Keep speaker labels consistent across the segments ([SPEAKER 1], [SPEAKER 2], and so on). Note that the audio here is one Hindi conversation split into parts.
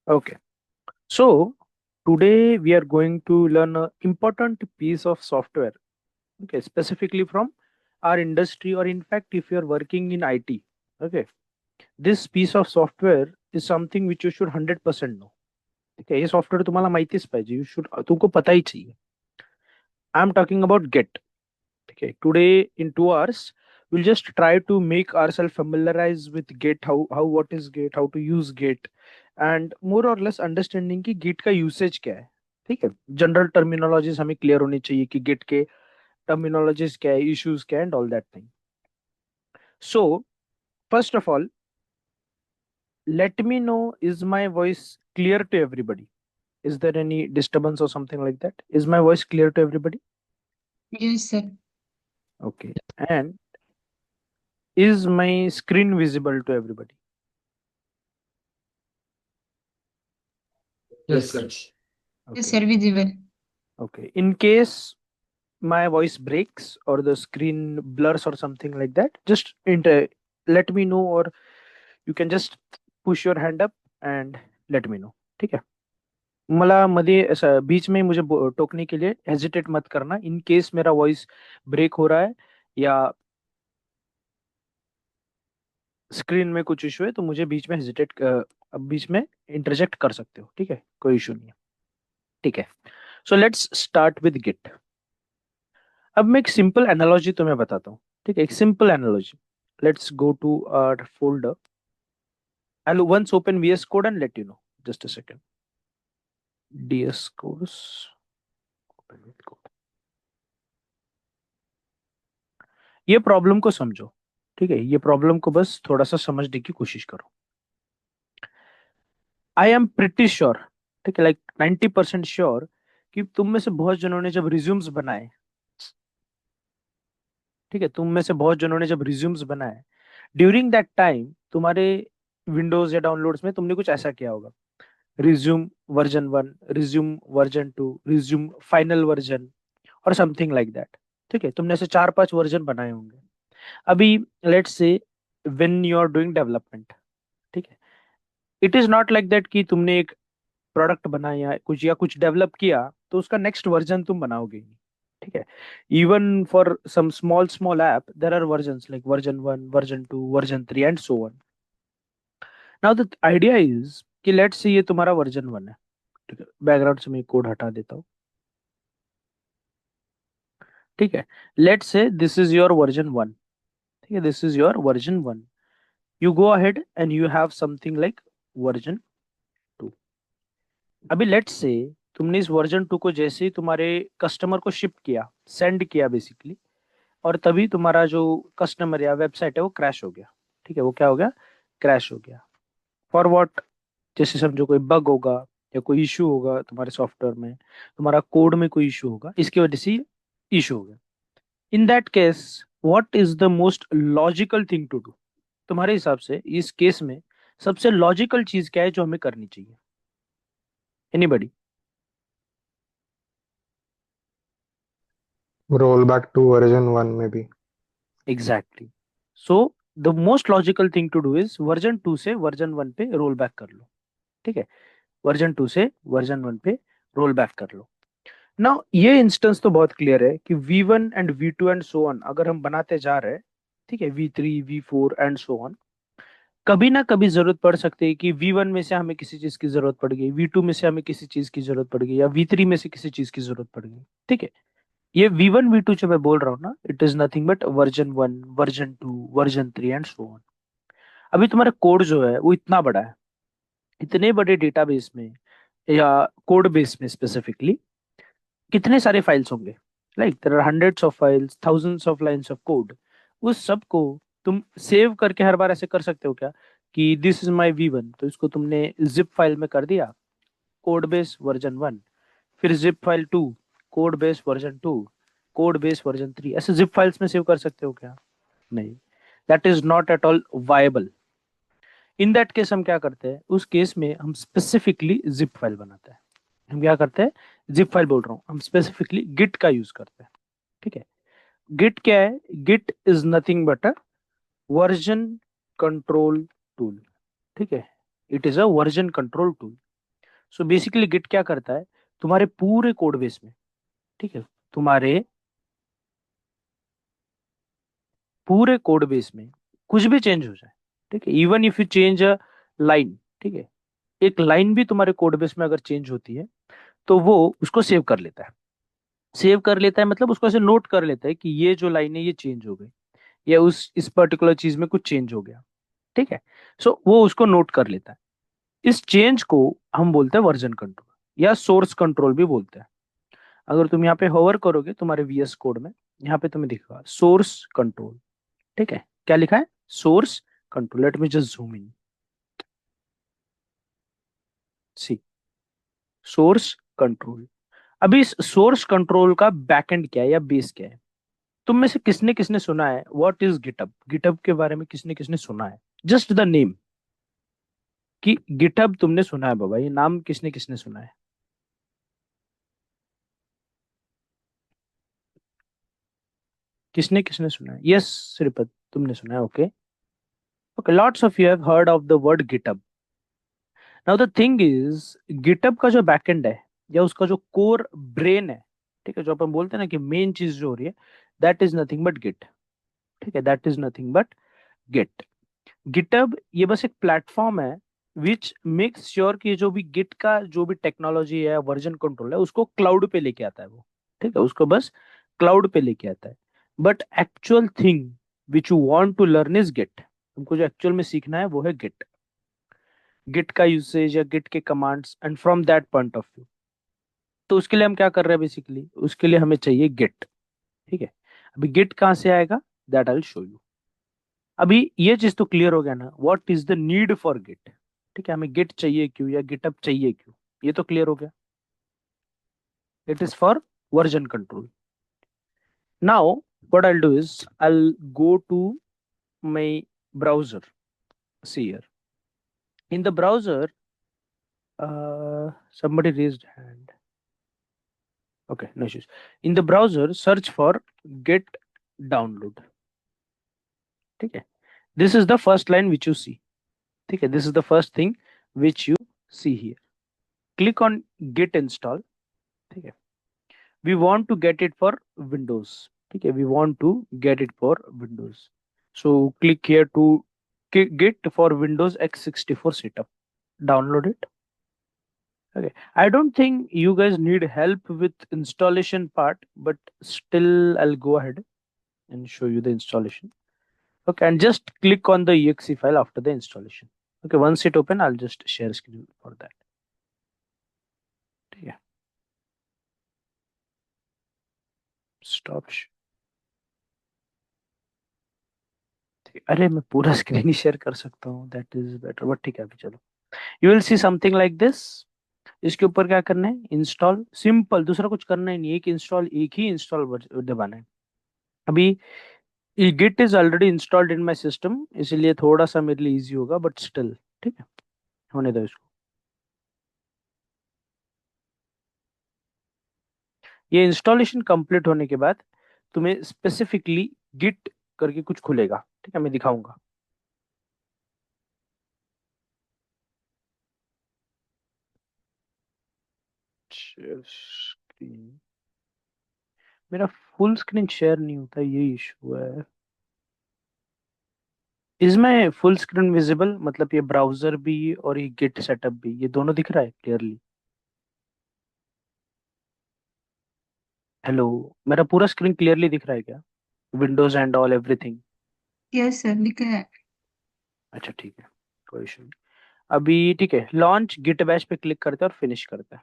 [SPEAKER 1] Okay. So today we are going to learn an important piece of software. Okay, specifically from our industry, or in fact, if you are working in IT. Okay, this piece of software is something which you should 100% know. Okay, ये सॉफ्टवेअर तुम्हाला माहितीच पाहिजे. You should तुमको पता ही चाहिए. I'm talking about Git. Okay, today in 2 hours, we'll just try to make ourselves familiarize with Git, how what is Git, how to use Git, and more or less understanding कि Git का usage क्या है. ठीक है, जनरल टर्मिनोलॉजीज हमें क्लियर होनी चाहिए कि गिट के टर्मिनोलॉजीज क्या है, इश्यूज क्या है, and all that thing. So first of all, let me know, is my voice clear to everybody? Is there any disturbance or something like that? Is my voice clear to everybody?
[SPEAKER 2] Yes, sir.
[SPEAKER 1] Okay. And is my screen visible to everybody?
[SPEAKER 3] Yes, sir.
[SPEAKER 2] Yes,
[SPEAKER 1] Okay.
[SPEAKER 2] sir, visible.
[SPEAKER 1] Okay. In case my voice breaks or the screen blurs or something like that, just let me know, or you can just push your hand up and let me know. ठीक है. मला मध्ये असं बीच में मुझे टोकने के लिए हेजिटेट मत करना, इन केस मेरा वॉइस ब्रेक हो रहा है या स्क्रीन में कुछ इशू है तो मुझे बीच में बीच में इंटरजेक्ट कर सकते हो. ठीक है, कोई इशू नहीं है. ठीक है. So let's start with Git. अब मैं एक सिंपल एनालॉजी तुम्हें बताता हूँ. ठीक है, एक simple analogy. Let's go to our folder. I will once open VS code and let you know. Just a second. DS course, open with code. ये प्रॉब्लम को समझो. ठीक है, ये प्रॉब्लम को बस थोड़ा सा समझने की कोशिश करो. आई एम प्रिटी श्योर, ठीक है, लाइक 90% श्योर कि तुम में से बहुत जनों ने जब रिज्यूम्स बनाए, ठीक है, तुम में से बहुत जनों ने जब रिज्यूम्स बनाए, ड्यूरिंग दैट टाइम तुम्हारे विंडोज या डाउनलोड्स में तुमने कुछ ऐसा किया होगा. Resume version 1, resume version 2, resume final version, और समथिंग लाइक दैट. ठीक है, तुमने ऐसे 4-5 वर्जन बनाए होंगे. अभी let's say when you are doing development, ठीक है, it is not like that कि तुमने एक प्रोडक्ट बनाया कुछ या कुछ डेवलप किया तो उसका नेक्स्ट वर्जन तुम बनाओगे नहीं. ठीक है, even for some small small app there are versions like version 1, version 2, version 3 and so on. Now the idea is कि लेट्स से ये तुम्हारा वर्जन 1 है. ठीक है, बैकग्राउंड से मैं कोड हटा देता हूँ. ठीक है, let's say this is your version 1. ठीक है, this is your version 1. You go ahead and you have something like version 2. अभी लेट्स से तुमने इस वर्जन 2 को जैसे ही तुम्हारे कस्टमर को शिप किया, सेंड किया बेसिकली, और तभी तुम्हारा जो कस्टमर या वेबसाइट है वो क्रैश हो गया. ठीक है, वो क्या हो गया, क्रैश हो गया. For what? जैसे समझो कोई बग होगा या कोई इशू होगा तुम्हारे सॉफ्टवेयर में, तुम्हारा कोड में कोई इशू होगा, इसकी वजह से इशू हो गया. In that case what is the most logical thing to do? तुम्हारे हिसाब से इस केस में सबसे लॉजिकल चीज क्या है जो हमें करनी चाहिए? Anybody?
[SPEAKER 3] Roll back to version 1 maybe.
[SPEAKER 1] Exactly. So the most logical thing to do is version 2 से वर्जन 1 पे रोल बैक कर लो. ठीक है, वर्जन 2 से वर्जन 1 पे रोल बैक कर लो. नाउ ये इंस्टेंस तो बहुत क्लियर है कि V1 and V2 and so on अगर हम बनाते जा रहे हैं, ठीक है, V3, V4 and so on, कभी ना कभी जरूरत पड़ सकती है कि V1 में से हमें किसी चीज की जरूरत पड़ गई, V2 में से हमें किसी चीज की जरूरत पड़ गई, या V3 में से किसी चीज की जरूरत पड़ गई. ठीक है, ये V1 V2 जो मैं बोल रहा हूँ ना, it is nothing but version 1, version 2, version 3 and so on. अभी तुम्हारा कोड जो है वो इतना बड़ा है, इतने बड़े डेटाबेस में या कोड बेस में स्पेसिफिकली कितने सारे फाइल्स होंगे. Like there are hundreds of files, thousands of lines of code. उस सब को तुम सेव करके हर बार ऐसे कर सकते हो क्या कि दिस इज माई V1, तो इसको तुमने जिप फाइल में कर दिया, कोड बेस वर्जन 1, फिर zip file 2, code base version 2, code base version 3, ऐसे जिप फाइल्स में सेव कर सकते हो क्या? नहीं. That is not at all viable. In that case हम क्या करते हैं, उस केस में हम स्पेसिफिकली जिप फाइल बनाते हैं. हम क्या करते हैं, जिप फाइल बोल रहा हूँ, हम स्पेसिफिकली गिट का यूज करते हैं. ठीक है, गिट क्या है? Git is nothing but a version control tool. ठीक है, it is a version control tool. So basically Git क्या करता है, तुम्हारे पूरे कोड बेस में, ठीक है, तुम्हारे पूरे कोड बेस में कुछ भी चेंज हो जाए, ठीक है, even if you change a line, ठीक है, एक लाइन भी तुम्हारे कोड बेस में अगर चेंज होती है तो वो उसको सेव कर लेता है। सेव कर लेता है मतलब उसको ऐसे नोट कर लेता है कि ये जो लाइन है ये चेंज हो गई, या उस इस पर्टिकुलर चीज में कुछ चेंज हो गया, ठीक है। सो वो उसको नोट कर लेता है। इस चेंज को हम बोलते हैं वर्जन कंट्रोल या सोर्स कंट्रोल भी बोलते हैं। अगर तुम यहाँ पे होवर करोगे तुम्हारे वीएस कोड में, यहाँ पे तुम्हें दिखेगा सोर्स कंट्रोल, ठीक है, क्या लिखा है, source control. Let me just zoom in, see, source control. अभी इस सोर्स कंट्रोल का बैकएंड क्या है या बेस क्या है? तुम में से किसने किसने सुना है व्हाट इज गिटहब? गिटहब के बारे में किसने किसने सुना है? जस्ट द नेम, कि गिटहब तुमने सुना है बाबा, ये नाम किसने किसने सुना है? किसने किसने सुना है? यस श्रीपद, तुमने सुना है, okay. Okay, lots of you have heard of the word GitHub. Now the thing is, GitHub का जो बैकएंड है या उसका जो कोर ब्रेन है, ठीक है, जो अपन बोलते हैं ना कि मेन चीज जो हो रही है, that is nothing but Git, ठीक है, that is nothing but Git. GitHub ये बस एक प्लेटफॉर्म है विच मेक्स श्योर कि जो भी गिट का जो भी टेक्नोलॉजी है, वर्जन कंट्रोल है, उसको क्लाउड पे लेके आता है वो, ठीक है, उसको बस क्लाउड पे लेके आता है। But actual thing which you want to learn is Git. तुमको जो एक्चुअल में सीखना है वो है गिट, गिट का यूसेज या गिट के commands, and from that point of view. तो उसके लिए हम क्या कर रहे हैं, बेसिकली उसके लिए हमें चाहिए गिट, ठीक है। अभी गिट कहाँ से आएगा, that I will show you. अभी ये चीज तो क्लियर हो गया ना, what is the need for Git, ठीक है, हमें गिट चाहिए क्यों या गिटअप चाहिए क्यों, ये तो क्लियर हो गया। It is for version control. Now what I do is I go to my browser, see here in the browser, somebody raised hand, okay, no issues. In the browser search for git download, ठीक है, this is the first line which you see, ठीक है, this is the first thing which you see here. Click on git install, ठीक है, we want to get it for windows, ठीक है, we want to get it for windows, so click here to get for windows x64 setup, download it. Okay, I don't think you guys need help with installation part, but still I'll go ahead and show you the installation. Okay, and just click on the exe file after the installation. Okay, once it open I'll just share screen for that. ठीक है, stop अरे मैं पूरा स्क्रीन ही शेयर कर सकता हूँ, दैट इज बेटर, बट ठीक है अभी चलो। You will see something like this. इसके ऊपर क्या करना है, इंस्टॉल, सिंपल, दूसरा कुछ करना ही नहीं, एक इंस्टॉल, एक ही इंस्टॉल दबाना है। अभी Git is already installed in my system, इसलिए थोड़ा सा मेरे लिए इजी होगा, बट स्टिल ठीक है, होने दो इसको। ये इंस्टॉलेशन कंप्लीट होने के बाद तुम्हें स्पेसिफिकली गिट करके कुछ खुलेगा, ठीक है, मैं दिखाऊंगा। स्क्रीन, मेरा फुल स्क्रीन शेयर नहीं होता, ये इशू है। इसमें फुल स्क्रीन विजिबल मतलब ये ब्राउजर भी और ये गिट सेटअप भी, ये दोनों दिख रहा है क्लियरली? हेलो, मेरा पूरा स्क्रीन क्लियरली दिख रहा है क्या, Windows and all everything?
[SPEAKER 2] Yes sir, लिख रहा है।
[SPEAKER 1] अच्छा ठीक है, कोई इशू नहीं। अभी ठीक है, लॉन्च गिट बैश पे क्लिक करते हैं और फिनिश करते हैं।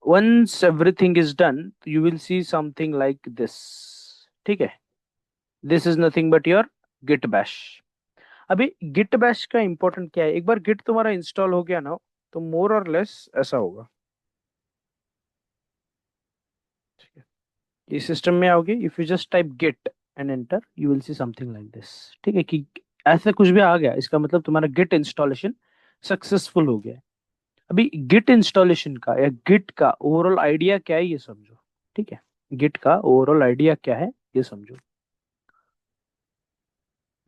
[SPEAKER 1] Once everything is done you will see something like this, ठीक है, this is nothing but your Git Bash. अभी गिट बैश का इंपॉर्टेंट क्या है, एक बार गिट तुम्हारा इंस्टॉल हो गया ना, तो मोर और लेस ऐसा होगा, ठीक है, ये सिस्टम में आओगे, if you just type get and enter you will see something like this, ठीक है, कि ऐसे कुछ भी आ गया इसका मतलब तुम्हारा गिट इंस्टॉलेशन सक्सेसफुल हो गया है। अभी गिट इंस्टॉलेशन का या गिट का ओवरऑल आइडिया क्या है ये समझो, ठीक है, गिट का ओवरऑल आइडिया क्या है ये समझो।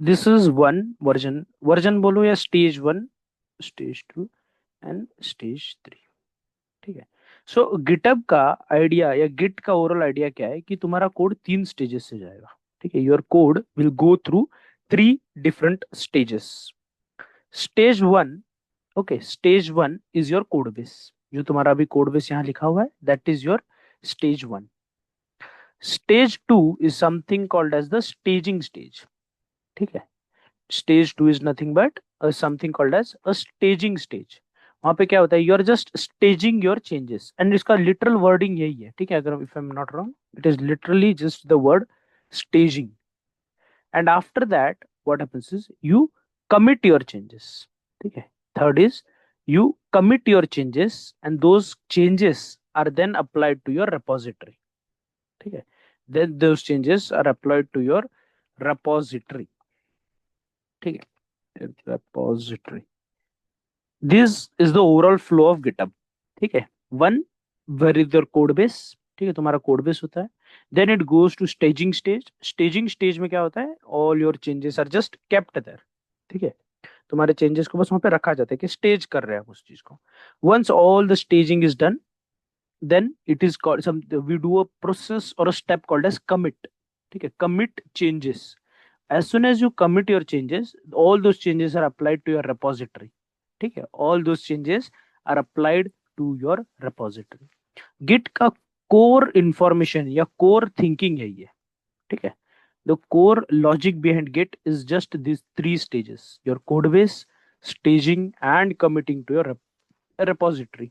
[SPEAKER 1] This is one version, version बोलो या stage one, stage two, and stage 3। ठीक है। सो गिटहब का आइडिया या गिट का ओवरऑल आइडिया क्या है कि तुम्हारा कोड 3 स्टेजेस से जाएगा। ठीक है, your code will go through 3 different stages. Stage 1, okay, stage 1 is your code base. जो तुम्हारा अभी कोड बेस यहाँ लिखा हुआ है, that is your stage 1। Stage 2 is something called as the staging stage. ठीक है, stage 2 is nothing but something called as a staging stage. वहां पे क्या होता है, you are just staging your changes, and इसका लिटरल वर्डिंग यही है। ठीक है, अगर if I am not wrong, it is literally just the word staging. And after that what happens is you commit your changes. ठीक है, third is you commit your changes and those changes are then applied to your repository. ठीक है, then those changes are applied to your repository. ठीक है, repository. This is the overall flow of GitHub. ठीक है, one, where is your code base? ठीक है, तुम्हारा कोड बेस होता है। Then it goes to staging stage. Staging stage में क्या होता है, all your changes are just kept there. ठीक है, तुम्हारे चेंजेस को बस वहां पे रखा जाता है कि स्टेज कर रहे हैं हम उस चीज को। Once all the staging is done, then it is called some, we do a process or a step called as commit. ठीक है, commit changes. As soon as you commit your changes, all those changes are applied to your repository. ठीक है, all those changes are applied to your repository. git का core information या core thinking है ये। ठीक है, the core logic behind git is just these 3 stages: your code base, staging and committing to your repository.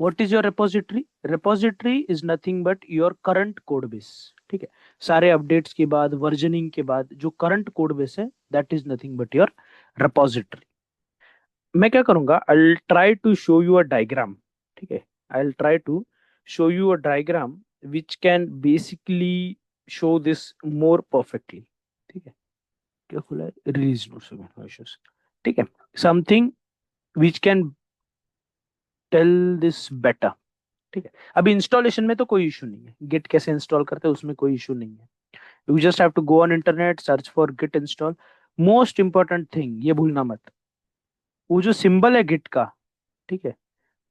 [SPEAKER 1] What is your repository? Repository is nothing but your current code base. ठीक है, सारे अपडेट्स के बाद, वर्जनिंग के बाद जो करंट कोड बेस है, that is nothing but your repository. मैं क्या करूंगा, I try to show you a diagram. ठीक है, I try to show you a diagram which can basically show this more perfectly. ठीक है, क्या खुला है, रिलीज नोट्स। ठीक है, something which can tell this better. ठीक है, अभी इंस्टॉलेशन में तो कोई इशू नहीं है, गिट कैसे इंस्टॉल करते हैं उसमें कोई इशू नहीं है। You just have to go on internet, search for git install. Most important thing ये भूलना मत, वो जो सिंबल है गिट का, ठीक है,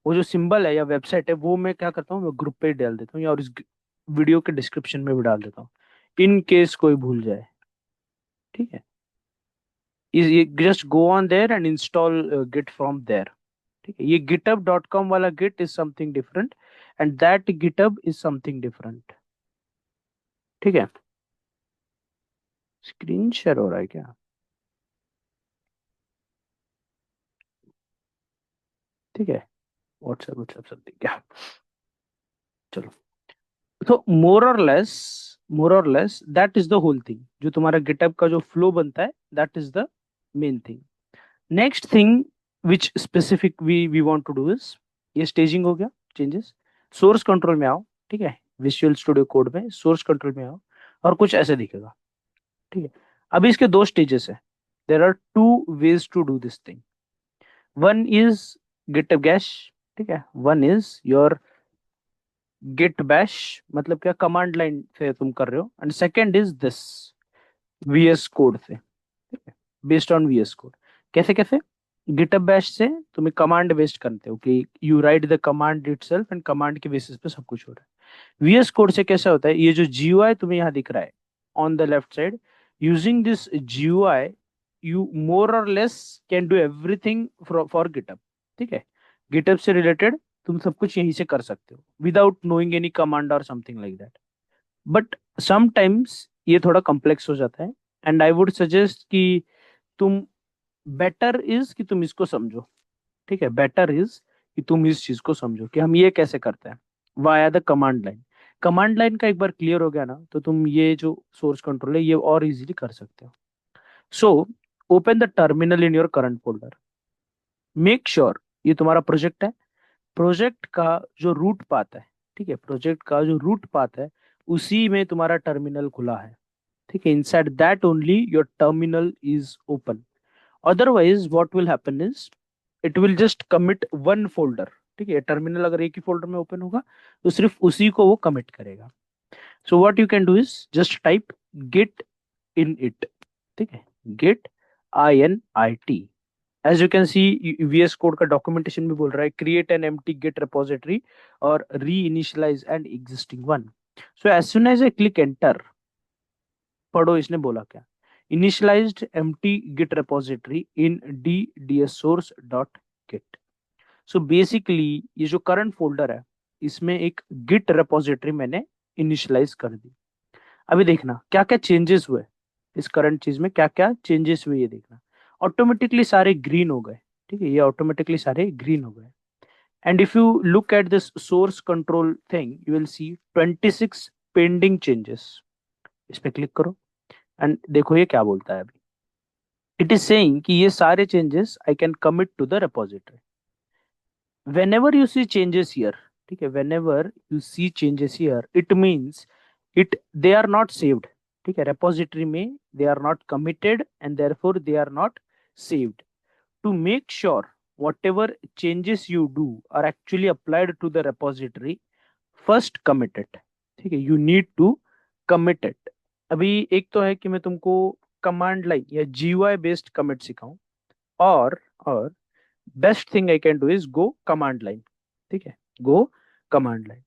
[SPEAKER 1] वो जो सिंबल है या वेबसाइट है, वो मैं क्या करता हूँ, मैं ग्रुप पे ही डाल देता हूँ या और इस वीडियो के डिस्क्रिप्शन में भी डाल देता हूँ, इन केस कोई भूल जाए। ठीक है, just go on there and install git from there. ठीक है, ये github.com वाला git is something different and that GitHub is something different. ठीक है, स्क्रीन शेयर हो रहा है क्या? ठीक है, व्हाट्सएप व्हाट्सएप सब दिख गया। चलो, तो मोर और less that is the whole thing. जो तुम्हारा गिटहब का जो फ्लो बनता है, that is the main thing. Next thing which specific we want to do is, ये स्टेजिंग हो गया, चेंजेस। सोर्स कंट्रोल में आओ। ठीक है, विजुअल स्टूडियो कोड में सोर्स कंट्रोल में आओ और कुछ ऐसे दिखेगा। ठीक है, अभी इसके 2 स्टेजेस है। There are 2 ways to do this thing. One is GitHub gash. ठीक है, one is your Git bash, मतलब क्या, कमांड लाइन से तुम कर रहे हो, and second is this VS code से। ठीक है, बेस्ड ऑन वीएस कोड। कैसे कैसे, गिटहब बैश से तुम्हें कमांड बेस्ड करते हो कि you right the command itself and command के बेसिस पे सब कुछ हो रहा है। वीएस कोड से कैसा होता है, ये जो जीयूआई तुम्हें यहाँ दिख रहा है on the left side, using this GUI you more और less can do everything for GitHub. ठीक है, गिटहब से रिलेटेड तुम सब कुछ यहीं से कर सकते हो विदाउट नोइंग एनी कमांड और something like that. But sometimes ये थोड़ा कॉम्प्लेक्स हो जाता है, एंड आई वुड सजेस्ट कि तुम, बेटर इज कि तुम इसको समझो। ठीक है, बेटर इज कि तुम इस चीज को समझो कि हम ये कैसे करते हैं via the command line. Command line का एक बार क्लियर हो गया ना, तो तुम ये जो सोर्स कंट्रोल है ये और इजीली कर सकते हो। So open the terminal in your current folder. Make sure ये तुम्हारा प्रोजेक्ट है। प्रोजेक्ट का जो रूट पाथ है, ठीक है, प्रोजेक्ट का जो रूट पाथ है, उसी में तुम्हारा टर्मिनल खुला है। ठीक है, inside that only your terminal is open. Otherwise what will happen is it will just commit one folder. ठीक है, टर्मिनल अगर एक ही फोल्डर में ओपन होगा तो सिर्फ उसी को वो कमिट करेगा। So what you can do is just type git in it. ठीक है, git INIT, as you can see VS code का डॉक्यूमेंटेशन भी बोल रहा है create an empty git repository और reinitialize an existing one. So as soon as a click enter, पढ़ो इसने बोला क्या, initialized empty git repository in D ds source dot git. So basically ये जो करंट फोल्डर है इसमें एक गिट रिपोजिटरी मैंने इनिशियलाइज कर दी। अभी देखना क्या क्या चेंजेस हुए इस करंट चीज में, क्या क्या चेंजेस हुए ये देखना। ऑटोमेटिकली सारे ग्रीन हो गए, ठीक है, ये ऑटोमेटिकली सारे ग्रीन हो गए। And if you look at this source control thing you will C 26 pending changes. इस पे क्लिक करो एंड देखो ये क्या बोलता है अभी। इट इज सेइंग कि ये सारे changes I can commit to the repository whenever you see changes here। ठीक है, whenever you see changes here it means it they are not saved। ठीक है, repository में they are not committed and therefore they are not saved। to make sure whatever changes you do are actually applied to the repository first commit it। ठीक है, you need to commit it। अभी एक तो है कि मैं तुमको कमांड लाइन या GUI बेस्ड कमिट सिखाऊं, और best thing I can do is go command line. ठीक है, go command line.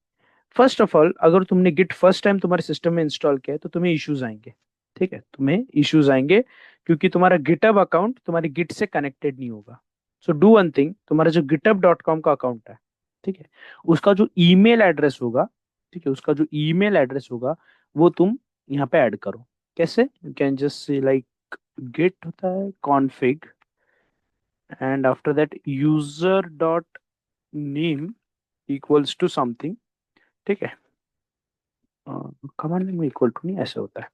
[SPEAKER 1] First of all अगर तुमने गिट फर्स्ट टाइम तुम्हारे सिस्टम में इंस्टॉल किया है तो तुम्हें इश्यूज आएंगे। ठीक है, तुम्हें इश्यूज आएंगे क्योंकि तुम्हारा गिटहब अकाउंट तुम्हारे गिट से कनेक्टेड नहीं होगा। सो डू वन थिंग, तुम्हारा जो github.com का अकाउंट है, ठीक है, उसका जो ईमेल एड्रेस होगा, ठीक है, उसका जो ईमेल एड्रेस होगा वो तुम यहाँ पे ऐड करो। कैसे, you can just say like git होता है config and after that user dot name equals to something। ठीक है, कमांड में इक्वल टू नहीं ऐसे होता है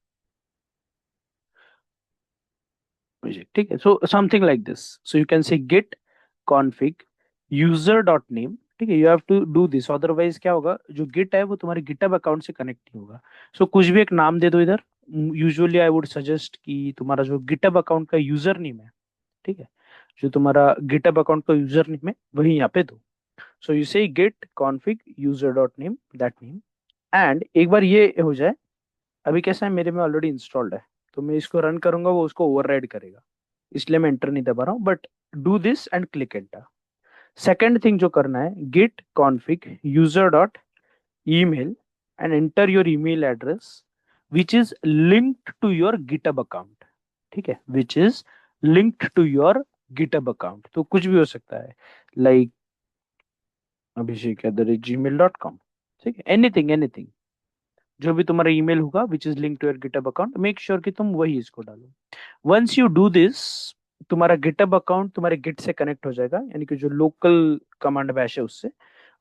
[SPEAKER 1] मुझे। ठीक है, so something like this. So you can say git config user dot name। ठीक है, you have to do this, otherwise क्या होगा, जो गिट है वो तुम्हारे गिटहब अकाउंट से कनेक्ट नहीं होगा। सो कुछ भी एक नाम दे दो इधर। यूजुअली आई वुड सजेस्ट कि तुम्हारा जो गिटहब अकाउंट का यूजर नेम है, ठीक है, जो तुम्हारा गिटहब अकाउंट का यूजर नेम है वही यहाँ पे दो। सो यू से git config user dot name that name। And एक बार ये हो जाए, अभी कैसा है मेरे में ऑलरेडी इंस्टॉल्ड है तो मैं इसको रन करूंगा वो उसको ओवरराइड करेगा, इसलिए मैं एंटर नहीं दबा रहा हूँ, but do this and click enter. Second thing जो करना है, git config user dot email and enter your email address which is linked to your GitHub account. ठीक है, which is linked to your GitHub account, तो कुछ भी हो सकता है लाइक abhishek@gmail.com। ठीक है, एनीथिंग एनीथिंग, जो भी तुम्हारा ईमेल होगा which is link to your GitHub account, make sure कि तुम वही इसको डालो। वंस यू डू दिस तुम्हारा गिटहब अकाउंट तुम्हारे गिट से कनेक्ट हो जाएगा, यानी कि जो लोकल कमांड बैश है उससे,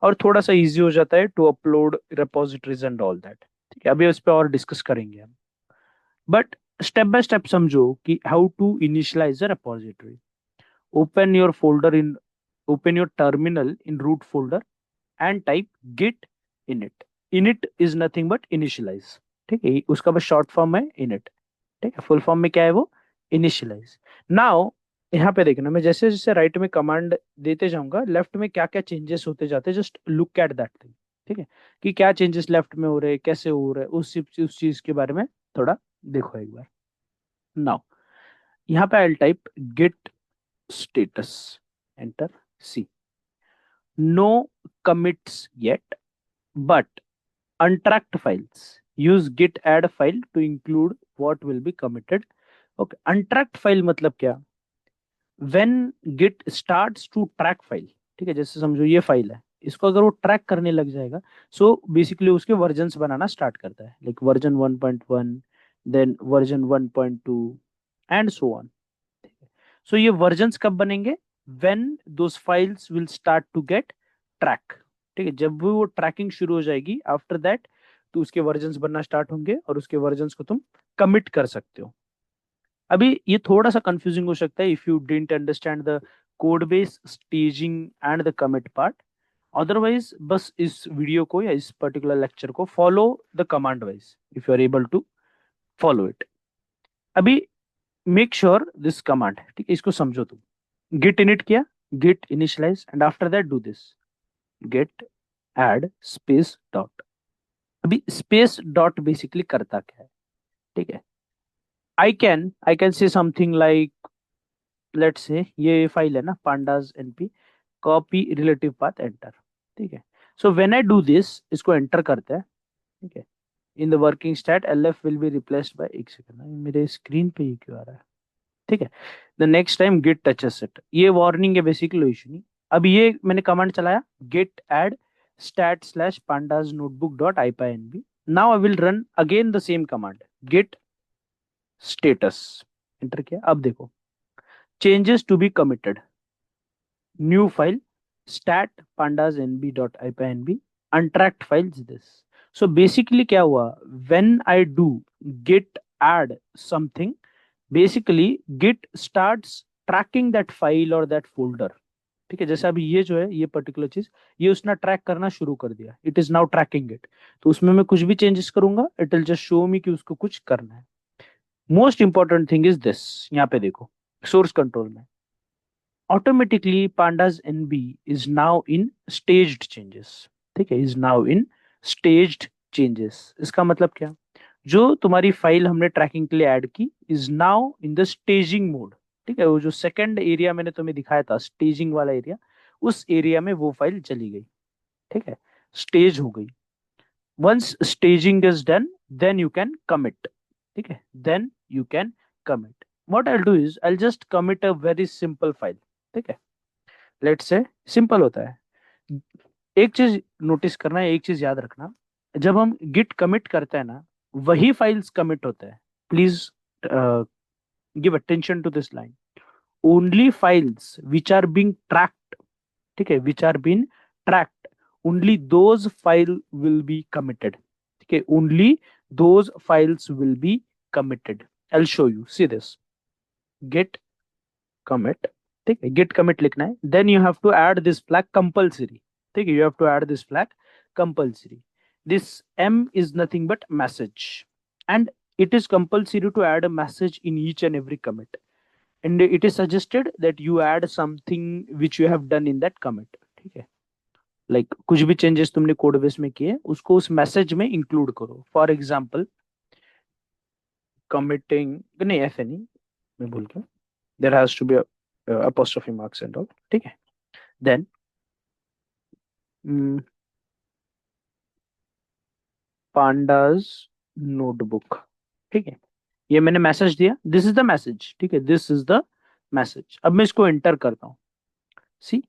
[SPEAKER 1] और थोड़ा सा इजी हो जाता है to upload repositories and all that. ठीक है, अभी उस पर और डिस्कस करेंगे हम, बट स्टेप बाय स्टेप समझो कि how to initialize a repository. Open your folder in open your terminal in root folder and type git init। init is nothing but initialize. ठीक है, उसका बस शॉर्ट फॉर्म है init। ठीक है, फुल फॉर्म में क्या है वो, इनिशियलाइज। नाउ यहाँ पे देखना, मैं जैसे जैसे राइट में कमांड देते जाऊंगा लेफ्ट में क्या क्या चेंजेस होते जाते हैं, just look at that thing. ठीक है, कि क्या चेंजेस लेफ्ट में हो रहे हैं, कैसे हो रहे हैं, उस चीज के बारे में थोड़ा देखो एक बार। नाउ यहाँ पे I type git status, enter see, no commits yet but untracked files use git add file to include what will be committed। okay, untracked file मतलब क्या, when git starts to track file। ठीक है, जैसे समझो ये फाइल है, इसको अगर वो ट्रैक करने लग जाएगा सो बेसिकली उसके वर्जन्स बनाना स्टार्ट करता है, like version 1.1 then version 1.2 and so on. So ये वर्जन्स कब बनेंगे, when those files will start to get track. ठीक है, जब भी वो ट्रैकिंग शुरू हो जाएगी आफ्टर दैट तो उसके वर्जन्स बनना स्टार्ट होंगे और उसके वर्जन्स को तुम कमिट कर सकते हो। अभी ये थोड़ा सा कंफ्यूजिंग हो सकता है if you didn't understand the code base staging and the commit part, otherwise बस इस वीडियो को या इस पर्टिकुलर लेक्चर को follow the command wise if you are able to follow it. अभी मेक श्योर दिस कमांड, ठीक है, इसको समझो तुम। git init किया, git initialize and after that do this git add space dot। अभी स्पेस डॉट बेसिकली करता क्या है, ठीक है, I can say something like let's say ये फाइल है ना pandas np, copy relative path enter. ठीक है, so when I do this, इसको एंटर करते हैं। ठीक है, in the working stat lf will be replaced by, एक सेकंड मेरे स्क्रीन पे ये क्यों आ रहा है। ठीक है, the next time git touches it, ये वार्निंग है बेसिकली, इशू नहीं। अब ये मैंने कमांड चलाया git add stat slash pandas notebook dot ipynb, now I will run again the same command git status, enter किया। अब देखो, changes to be committed, new file stat pandas nb dot ipynb, untracked files this। so basically क्या हुआ, when I do git add something, basically git starts tracking that file or that folder। ठीक है, जैसे अभी ये जो है, ये पर्टिकुलर चीज, ये उसने ट्रैक करना शुरू कर दिया, it is now tracking it. तो उसमें मैं कुछ भी चेंजेस करूंगा, it will just show me कि उसको कुछ करना है। Most important thing is this, यहाँ पे देखो सोर्स कंट्रोल में automatically pandas nb is now in staged changes. ठीक है, is now in staged changes. इसका मतलब क्या, जो तुम्हारी फाइल हमने ट्रैकिंग के लिए ऐड की is now in the staging mode. ठीक है, वो जो सेकंड एरिया मैंने तुम्हें दिखाया था, स्टेजिंग वाला एरिया, उस एरिया में वो फाइल चली गई। ठीक है, स्टेज हो गई। Once staging is done, then you can commit. ठीक है, then you can commit. What I do is I just commit a very simple file. ठीक है, लेट्स से सिंपल होता है। एक चीज नोटिस करना है, एक चीज याद रखना, जब हम गिट कमिट करते हैं ना, वही फाइल्स कमिट होते हैं। Please give attention to this line, only files which are being tracked. ठीक है, which are being tracked, only those file will be committed. ठीक है, only those files will be committed. I will show you, see this, git commit. ठीक है, गिट कमिट लिखना है, then you have to add this flag compulsory. ठीक है, you have to add this flag compulsory. This m is nothing but message, and it is compulsory to add a message in each and every commit, and it is suggested that you add something which you have done in that commit। ठीक है, लाइक कुछ भी चेंजेस तुमने कोड बेस में किए उसको उस मैसेज में इंक्लूड करो। फॉर एग्जाम्पल कमिटिंग, नहीं ऐसे नहीं, मैं भूल गया, there has to be apostrophe marks and all। ठीक है, देन पांडाज नोटबुक। ठीक है, ये मैंने मैसेज दिया, दिस इज द मैसेज। ठीक है, दिस इज द मैसेज। अब मैं इसको एंटर करता हूँ। सी,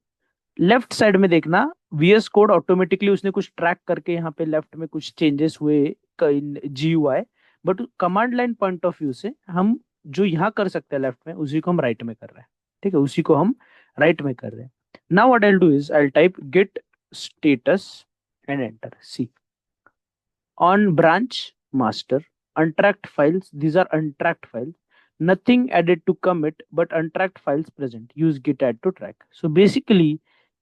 [SPEAKER 1] लेफ्ट साइड में देखना, वीएस कोड ऑटोमेटिकली उसने कुछ ट्रैक करके यहाँ पे लेफ्ट में कुछ चेंजेस हुए in GUI, but command line point of view से हम जो यहाँ कर सकते हैं लेफ्ट में, उसी को हम राइट में कर रहे हैं। ठीक है, उसी को हम राइट में कर रहे हैं। Now what I will do is I will type git status and enter. See, on branch master, untracked files, these are untracked files, nothing added to commit but untracked files present, use git add to track। so basically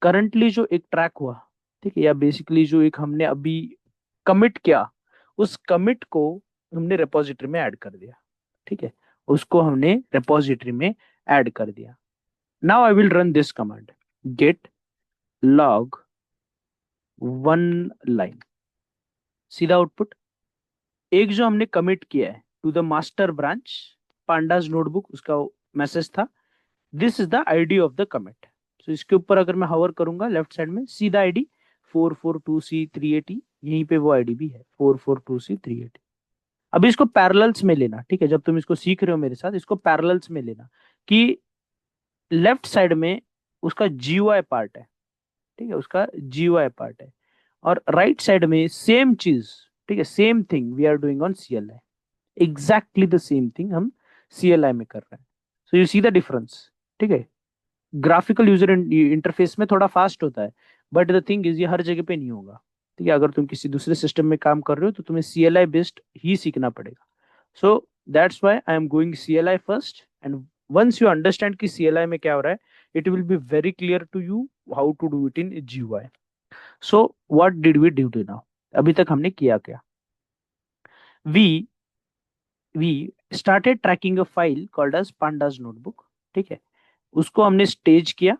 [SPEAKER 1] currently जो एक ट्रैक हुआ, ठीक है, या बेसिकली जो एक हमने अभी कमिट किया, उस कमिट को हमने रेपोजिटरी में ऐड कर दिया। ठीक है, उसको हमने रेपोजिटरी में ऐड कर दिया। Now I will run this command git log one line, सीधा आउटपुट, एक जो हमने कमिट किया है to the master branch pandas notebook, उसका मैसेज था, this is the ID of the commit. So इसके ऊपर अगर मैं हवर करूंगा लेफ्ट साइड में, सीधा आईडी 442C380, यहीं पे वो आईडी भी है 442C380। अभी इसको पैरेलल्स में लेना। ठीक है, जब तुम इसको सीख रहे हो मेरे साथ, इसको पैरेलल्स में लेना कि लेफ्ट साइड में उसका जीयूआई पार्ट है। ठीक है, उसका जीयूआई पार्ट है, और राइट साइड में सेम चीज। ठीक है, same thing we are doing on CLI, exactly the same thing हम CLI में कर रहे हैं। So you see the difference. ठीक है, ग्राफिकल यूजर इंटरफेस में थोड़ा फास्ट होता है, बट द थिंग इज ये हर जगह पे नहीं होगा। ठीक है, अगर तुम किसी दूसरे सिस्टम में काम कर रहे हो तो तुम्हें CLI बेस्ड ही सीखना पड़ेगा। So that's why I am going CLI first, and once you understand कि CLI में क्या हो रहा है, it will be very clear to you how to do it in GUI। So what did we do now, अभी तक हमने किया क्या, we started tracking a file called as pandas notebook। ठीक है, उसको हमने स्टेज किया।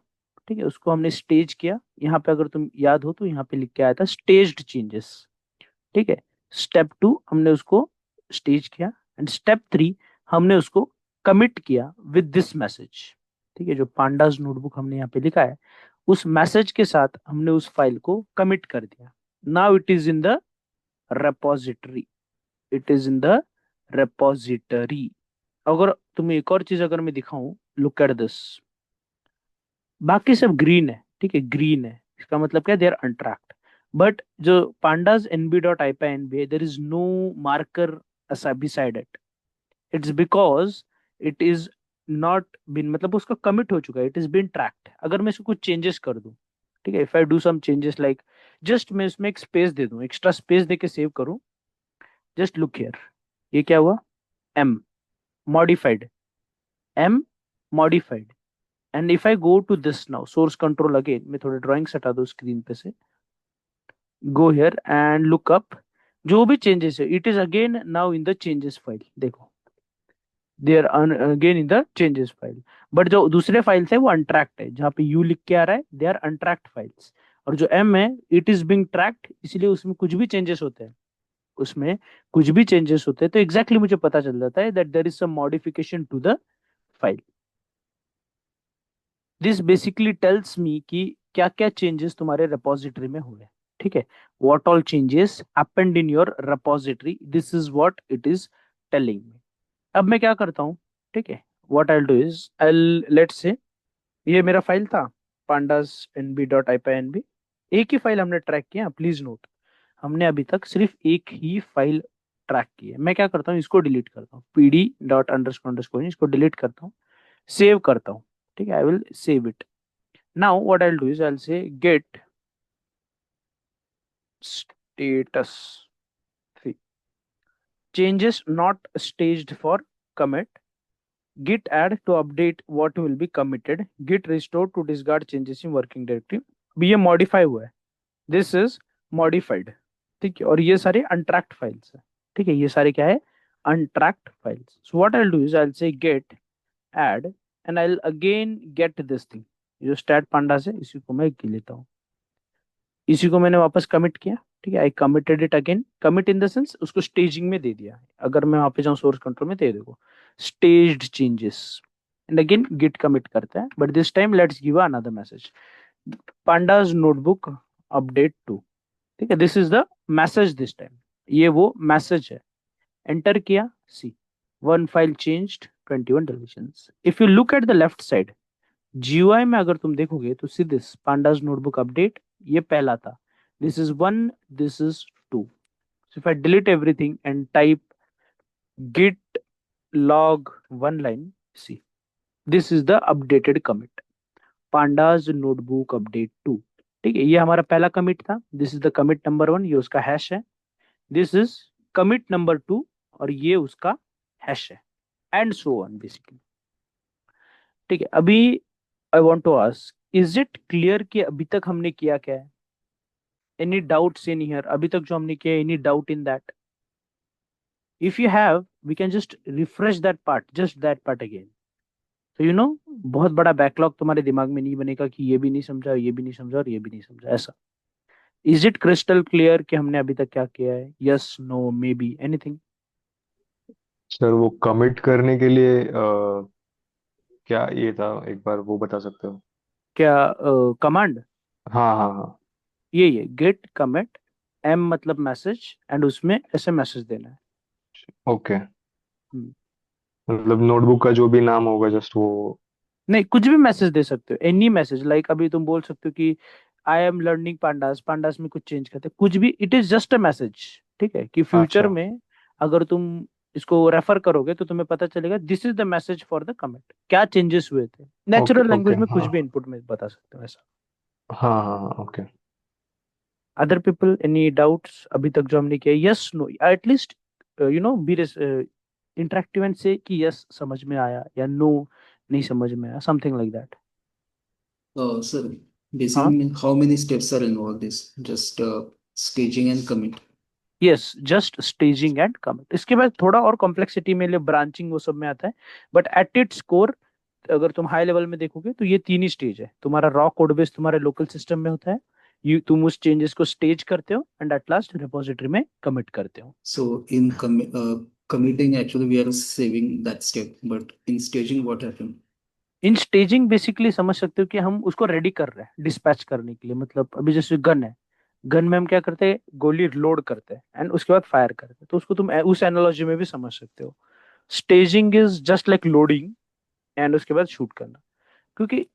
[SPEAKER 1] ठीक है, उसको हमने स्टेज किया, यहाँ पे अगर तुम याद हो तो यहाँ पे लिख के आया था स्टेज्ड चेंजेस। ठीक है, स्टेप 2 हमने उसको स्टेज किया, एंड स्टेप 3 हमने उसको कमिट किया विद दिस मैसेज। ठीक है, जो पांडाज नोटबुक हमने यहाँ पे लिखा है, उस मैसेज के साथ हमने उस फाइल को कमिट कर दिया। Now it is in the repository, it is in the repository. अगर तुम्हें एक और चीज अगर मैं दिखाऊं, लुक एट दिस, बाकी सब ग्रीन है, ठीक है, ग्रीन है, इसका मतलब क्या, दे आर अनट्रैक्ड। बट जो pandas nb.ipynb है, there is no marker beside it. It's because it is not been, मतलब उसका कमिट हो चुका है, इट इज बिन ट्रैक्ड। अगर मैं इसको कुछ चेंजेस कर दूं, ठीक है, if I do some changes like, just मैं इसमें एक स्पेस दे दूं, एक्स्ट्रा स्पेस दे के सेव करूं, जस्ट लुक हियर, ये क्या हुआ, M modified, M modified. And if I go to this now, source control again, मैं थोड़े ड्राइंग्स हटा दूं स्क्रीन पे से, go here and look up, जो भी चेंजेस है it is again now in the changes file, देखो, they are again in the changes file. But जो दूसरे फाइल्स है वो अनट्रैक्ट है, जहाँ पे यू लिख के आ रहा है, दे आर अनट्रैक्ट फाइल्स। और जो एम है, इट इज बिंग ट्रैक्ड, इसलिए उसमें कुछ भी चेंजेस होते हैं, उसमें कुछ भी चेंजेस होते हैं तो एग्जैक्टली मुझे पता चल जाता है that there is some modification to the file. This basically tells me कि क्या क्या चेंजेस तुम्हारे रेपोजिटरी में हुए, ठीक है, what all changes happened in your repository, this is what it is telling me. अब मैं क्या करता हूँ, ठीक है, what I do is I, let's say ये मेरा फाइल था pandas nb.ipynb, एक ही फाइल हमने ट्रैक किया, प्लीज नोट, हमने अभी तक सिर्फ एक ही फाइल ट्रैक की है। मैं क्या करता हूँ, इसको डिलीट करता हूँ, pd डॉट अंडरस्कोर अंडरस्कोर, इसको डिलीट करता हूँ, सेव करता हूँ, ठीक है, I will save it. Now what I do is I say git status changes not staged for commit, git add to update what will be committed, git restore to discard changes in working directory। अभी ये मॉडिफाई हुआ है, दिस इज मॉडिफाइड, ठीक है, और ये सारे अनट्रैक्ट फाइल्स है, ठीक है, ये सारे क्या है, untracked files. So what I will do is I will say git add and I will again git this thing, जो स्टैट पांडास है इसी को मैं लेता हूँ, इसी को मैंने वापस कमिट किया, ठीक है, आई committed it again, commit in the sense उसको स्टेजिंग में दे दिया। अगर मैं वहां पे जाऊँ सोर्स कंट्रोल में, दे देखो staged changes, and again git commit करता है, but this time let's give another message, pandas notebook update 2, ठीक है, this is the message this time, ये वो मैसेज है। एंटर किया, see one file changed, 21 deletions. If you look at the left side, GUI में अगर तुम देखोगे तो see this pandas notebook update, ये पहला था, this is one, this is to. So if I delete everything and type git log one line, see, this is the updated commit, pandas notebook update 2, ठीक है, ये हमारा पहला कमिट था, this is the commit number 1, ये उसका हैश है, दिस इज कमिट नंबर 2, और ये उसका हैश है, एंड सो ऑन बेसिकली, ठीक है। अभी I want to ask, is it clear कि अभी तक हमने किया क्या है, एनी डाउट्स इन हियर, अभी तक जो हमने किया, any doubt in that? If you have, we can just refresh that part, just that part again. So बहुत बड़ा बैकलॉग तुम्हारे दिमाग में नहीं बनेगा कि ये भी नहीं समझा, ये भी नहीं समझा और ये भी नहीं समझा, ऐसा। इज इट क्रिस्टल क्लियर कि हमने अभी तक क्या किया है, yes, no, maybe, anything?
[SPEAKER 3] Sir वो कमिट करने के लिए क्या ये था, एक बार वो बता सकते हो?
[SPEAKER 1] क्या कमांड?
[SPEAKER 3] हाँ हाँ हाँ।
[SPEAKER 1] ये गेट कमिट, एम मतलब मैसेज, एंड उसमें ऐसे मैसेज देना है।
[SPEAKER 3] ओके,
[SPEAKER 1] हम्म,
[SPEAKER 3] मतलब नोटबुक का जो भी नाम होगा जस्ट वो।
[SPEAKER 1] नहीं, कुछ भी मैसेज दे सकते हो, एनी मैसेज, लाइक अभी तुम बोल सकते हो कि I am learning pandas, pandas में कुछ चेंज करते, कुछ भी, it is just a message, ठीक है, कि फ्यूचर
[SPEAKER 3] अच्छा।
[SPEAKER 1] में अगर तुम इसको रेफर करोगे तो तुम्हें पता चलेगा this is the message for the comment, क्या चेंजेस हुए थे,
[SPEAKER 3] ओके
[SPEAKER 1] नेचुरल
[SPEAKER 3] ओके,
[SPEAKER 1] लैंग्वेज में कुछ
[SPEAKER 3] हाँ
[SPEAKER 1] भी इनपुट में बता सकते हो, ऐसा।
[SPEAKER 3] हाँ हाँ हाँ, okay.
[SPEAKER 1] Other people, any doubts अभी तक जो हमने किया, yes, no, at least be interactive and say कि यस समझ में आया, या नो नहीं समझ में आया, समथिंग लाइक दैट।
[SPEAKER 4] Sir,
[SPEAKER 1] हाँ,
[SPEAKER 4] basically, how many steps are involved? This just staging and commit.
[SPEAKER 1] Yes, just staging and commit, इसके बाद थोड़ा और कॉम्प्लेक्सिटी में लिए ब्रांचिंग वो सब में आता है, बट एट इट्स कोर अगर तुम हाई लेवल में देखोगे तो ये तीन ही स्टेज है। तुम्हारा रॉ कोड बेस तुम्हारे लोकल सिस्टम में होता है, यू तुम उस चेंजेस को स्टेज करते हो एंड एट लास्ट रिपोजिटरी में कमिट करते हो।
[SPEAKER 4] So in committing, actually, we are saving that step. But in staging, what happened?
[SPEAKER 1] In staging basically समझ सकते हो कि हम उसको रेडी कर रहे हैं डिस्पैच करने के लिए। मतलब अभी जैसे गन है, गन में हम क्या करते हैं, गोली लोड करते हैं एंड उसके बाद फायर करते हैं, तो उसको तुम उस एनालॉजी में भी समझ सकते हो। Staging is just like loading and उसके बाद शूट करना। क्योंकि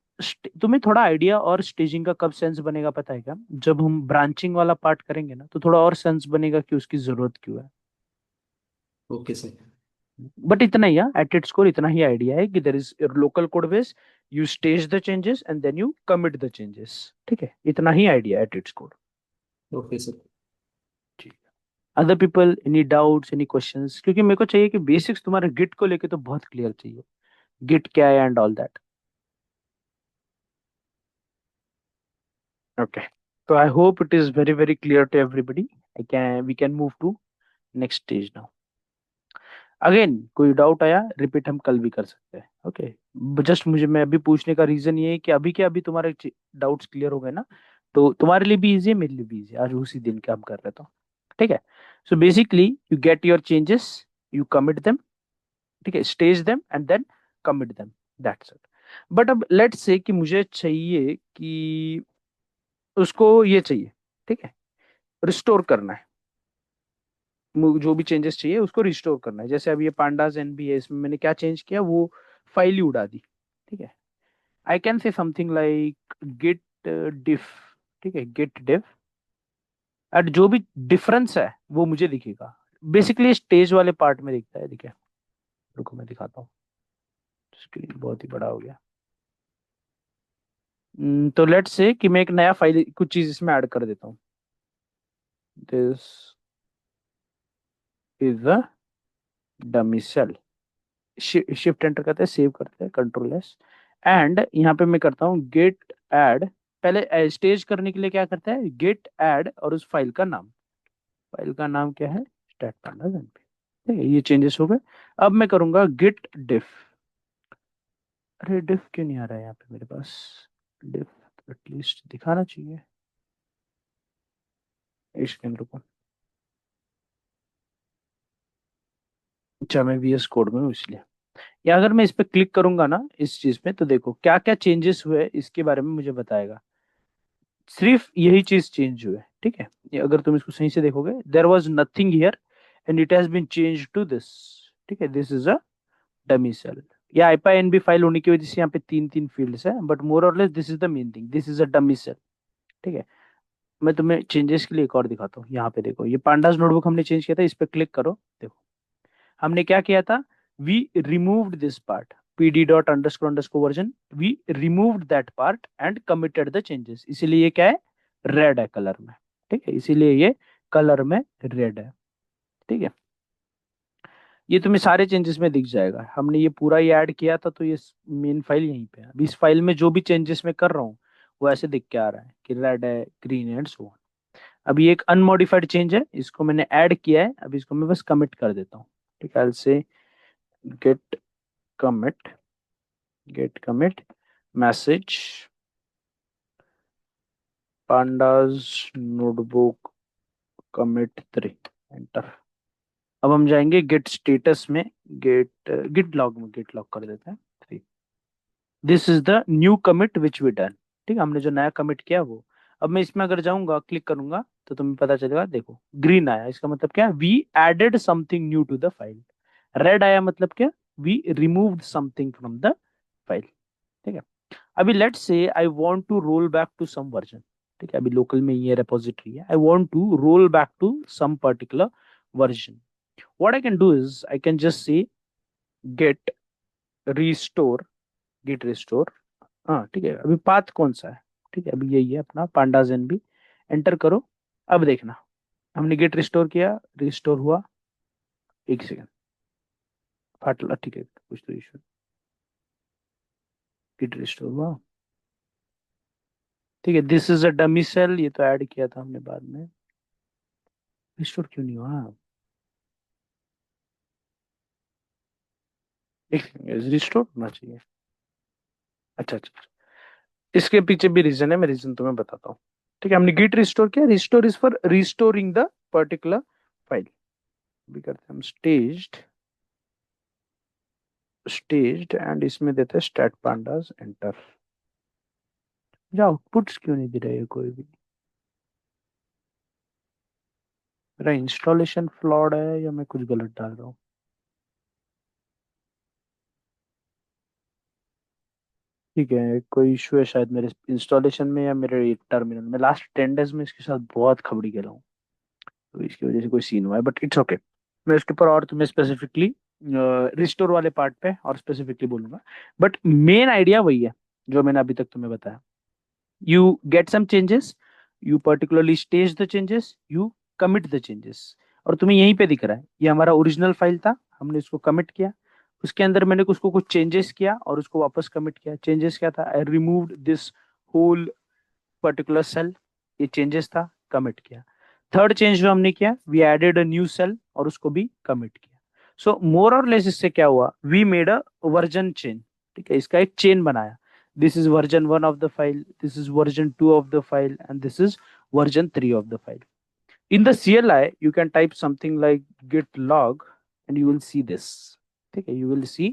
[SPEAKER 1] तुम्हें थोड़ा आइडिया और स्टेजिंग का कब सेंस बनेगा पता है क्या, जब हम ब्रांचिंग वाला पार्ट करेंगे ना, तो थोड़ा और सेंस बनेगा कि उसकी जरूरत क्यों है।
[SPEAKER 4] Okay, sir.
[SPEAKER 1] बट इतना ही है एट इट्स कोर, इतना ही आइडिया है कि there is local code base, you stage the changes and then you commit the changes. ठीक है, इतना ही idea at its core.
[SPEAKER 4] Okay, sir.
[SPEAKER 1] ठीक है, other people any doubts any questions? क्योंकि मेरे को चाहिए कि बेसिक्स तुम्हारे गिट को लेके तो बहुत क्लियर चाहिए, गिट क्या है एंड ऑल दैट। ओके, तो I hope it is very very clear to everybody. I can we can move to next stage now. Again कोई डाउट आया रिपीट हम कल भी कर सकते हैं। ओके, जस्ट मुझे मैं अभी पूछने का रीजन ये है कि अभी के अभी तुम्हारे डाउट्स क्लियर हो गए ना, तो तुम्हारे लिए भी इजी है, मेरे लिए भी इजी है, आज उसी दिन के हम कर रहे तो। ठीक है, so basically you get your changes, you commit them, ठीक है, stage them and then commit them, that's it. But अब लेट्स से कि मुझे चाहिए कि उसको ये चाहिए, ठीक है, रिस्टोर करना है, जो भी चेंजेस चाहिए उसको रिस्टोर करना है। जैसे अब ये पांडास एनबी है, इसमें मैंने क्या चेंज किया, वो फाइल ही उड़ा दी। ठीक है, I can say something like git diff, ठीक है, गिट डिफ एंड जो भी डिफरेंस है वो मुझे दिखेगा। बेसिकली स्टेज वाले पार्ट में दिखता है, दिखे, रुको मैं दिखाता हूँ, स्क्रीन बहुत ही बड़ा हो गया। तो लेट्स से कि मैं एक नया फाइल कुछ चीज इसमें ऐड कर देता हूँ। This is a dummy cell, shift enter करते हैं, सेव करते हैं, कंट्रोल एस, एंड यहाँ पे मैं करता हूँ गेट ऐड। पहले स्टेज करने के लिए क्या करता है, गेट ऐड और उस फाइल का नाम, फाइल का नाम क्या है, स्टैट पांडास एनपी। ठीक है, ये चेंजेस हो गए। अब मैं करूंगा गेट डिफ। अरे डिफ क्यों नहीं आ रहा है यहाँ पे मेरे पास, डिफ एटलीस्ट दिखाना चाहिए, इसके अंदर को। अच्छा मैं वीएस कोड में हूँ इसलिए, या अगर मैं इस पे क्लिक करूंगा ना इस चीज पे, तो देखो क्या क्या चेंजेस हुए इसके बारे में मुझे बताएगा। सिर्फ यही चीज चेंज हुआ है। ठीक है, ये अगर तुम इसको सही से देखोगे, there was nothing here and it has been change to this. ठीक है, this is a dummy cell. या आईपा एनबी फाइल होने की वजह से यहाँ पे तीन तीन फील्ड्स है, बट मोर और less this is the main thing, this is a dummy cell. ठीक है, मैं तुम्हें चेंजेस के लिए एक और दिखाता हूँ। यहाँ पे देखो, ये पांडास नोटबुक हमने चेंज किया था, इस पे क्लिक करो, देखो हमने क्या किया था, we removed this part, pd dot underscore underscore version, we removed that part and committed the changes, इसीलिए ये क्या है, रेड है कलर में। ठीक है, इसीलिए ये कलर में रेड है। ठीक है, ये तुम्हें सारे चेंजेस में दिख जाएगा, हमने ये पूरा ही ऐड किया था, तो ये मेन फाइल यहीं पे है। अभी इस फाइल में जो भी चेंजेस मैं कर रहा हूँ वो ऐसे दिख के आ रहा है कि रेड है, ग्रीन है एंड सो ऑन। अभी एक अनमॉडिफाइड चेंज है, इसको मैंने ऐड किया है, अभी इसको मैं बस कमिट कर देता हूँ। ठीक है, say get commit, get commit message pandas notebook commit 3 enter. अब हम जाएंगे गेट स्टेटस में, गेट गिट लॉग में, गेट लॉग कर देते हैं 3। This is the new commit which we done. ठीक है, हमने जो नया कमिट किया वो। अब मैं इसमें अगर जाऊंगा क्लिक करूंगा तो तुम्हें पता चलेगा, देखो ग्रीन आया, इसका मतलब क्या, we added something new to the file. Red आया मतलब क्या, we removed something from the file. ठीक है, अभी let's say I want to roll back to some version. ठीक है, अभी लोकल में ये रेपोजिटरी है, I want to roll back to some particular version. What I can do is I can just say get restore, get restore. हाँ ठीक है, अभी पाथ कौन सा है, ठीक है अभी यही है अपना पांडास एनबी, एंटर करो। अब देखना, हमने गेट रिस्टोर किया, रिस्टोर हुआ, एक सेकंड फाटला, ठीक है कुछ तो इशू, गेट रिस्टोर हुआ। ठीक है, this is a dummy cell, ये तो ऐड किया था हमने बाद में, रिस्टोर क्यों नहीं हुआ, रिस्टोर होना चाहिए। अच्छा अच्छा, इसके पीछे भी रीजन है, मैं रीजन तुम्हें बताता हूँ। ठीक है, हमने गिट रिस्टोर किया, restore is for restoring the particular file. भी करते हैं हम स्टेज्ड स्टेज्ड एंड इसमें देते हैं स्टैट पांडास एंटर। आउटपुट्स क्यों नहीं दे रहे कोई भी? मेरा इंस्टॉलेशन फ्लॉड है या मैं कुछ गलत डाल रहा हूँ? ठीक है, कोई इशू है शायद मेरे इंस्टॉलेशन में या मेरे टर्मिनल में। लास्ट 10 डेज में इसके साथ बहुत खबड़ी खेला हूँ, तो इसकी वजह से कोई सीन हुआ है, बट इट्स ओके। मैं इसके ऊपर और तुम्हें स्पेसिफिकली रिस्टोर वाले पार्ट पे और स्पेसिफिकली बोलूंगा, बट मेन आइडिया वही है जो मैंने अभी तक तुम्हें बताया। You get some changes, you particularly stage the changes, you commit the changes। और तुम्हें यहीं पे दिख रहा है, ये हमारा ओरिजिनल फाइल था, हमने इसको कमिट किया, उसके अंदर मैंने उसको कुछ चेंजेस किया और उसको वापस कमिट किया। चेंजेस क्या था? I removed this whole particular cell, ये चेंजेस था, कमिट किया। थर्ड चेंज जो हमने किया, we added a new cell और उसको भी कमिट किया। सो मोर और लेस इससे क्या हुआ, we made a version chain. ठीक है, इसका एक चेन बनाया। This is version 1 of the file, this is version 2 of the file and this is version 3 of the file. In the CLI you can type something like git log and you will see this। ठीक है, you will see